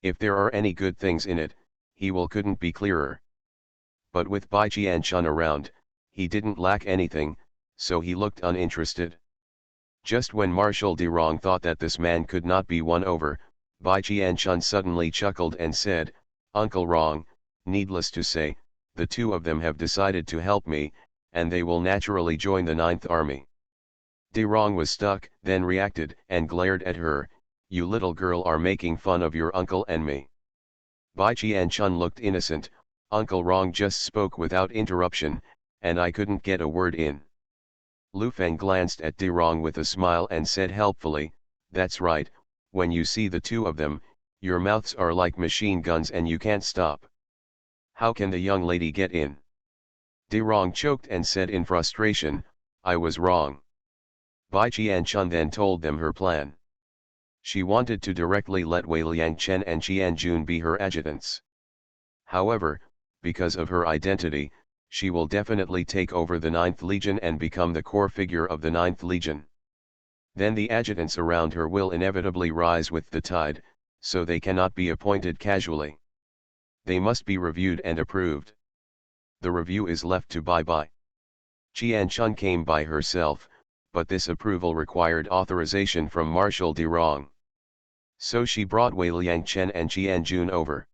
If there are any good things in it, he couldn't be clearer. But with Bai Qianchun around, he didn't lack anything, so he looked uninterested. Just when Marshal Dirong thought that this man could not be won over, Bai Qianchun suddenly chuckled and said, "Uncle Rong, needless to say, the two of them have decided to help me, and they will naturally join the 9th Army." Dirong was stuck, then reacted and glared at her, "You little girl are making fun of your uncle and me." Bai Qianchun looked innocent. Uncle Rong just spoke without interruption, and I couldn't get a word in. Lu Feng glanced at Dirong with a smile and said helpfully, "That's right, when you see the two of them, your mouths are like machine guns and you can't stop. How can the young lady get in?" Dirong choked and said in frustration, "I was wrong." Bai Qianchun then told them her plan. She wanted to directly let Wei Liangchen and Qianjun be her adjutants. However, because of her identity, she will definitely take over the 9th Legion and become the core figure of the 9th Legion. Then the adjutants around her will inevitably rise with the tide, so they cannot be appointed casually. They must be reviewed and approved. The review is left to Bai. Qianchun came by herself, but this approval required authorization from Marshal Dirong. So she brought Wei Liangchen and Qianjun over.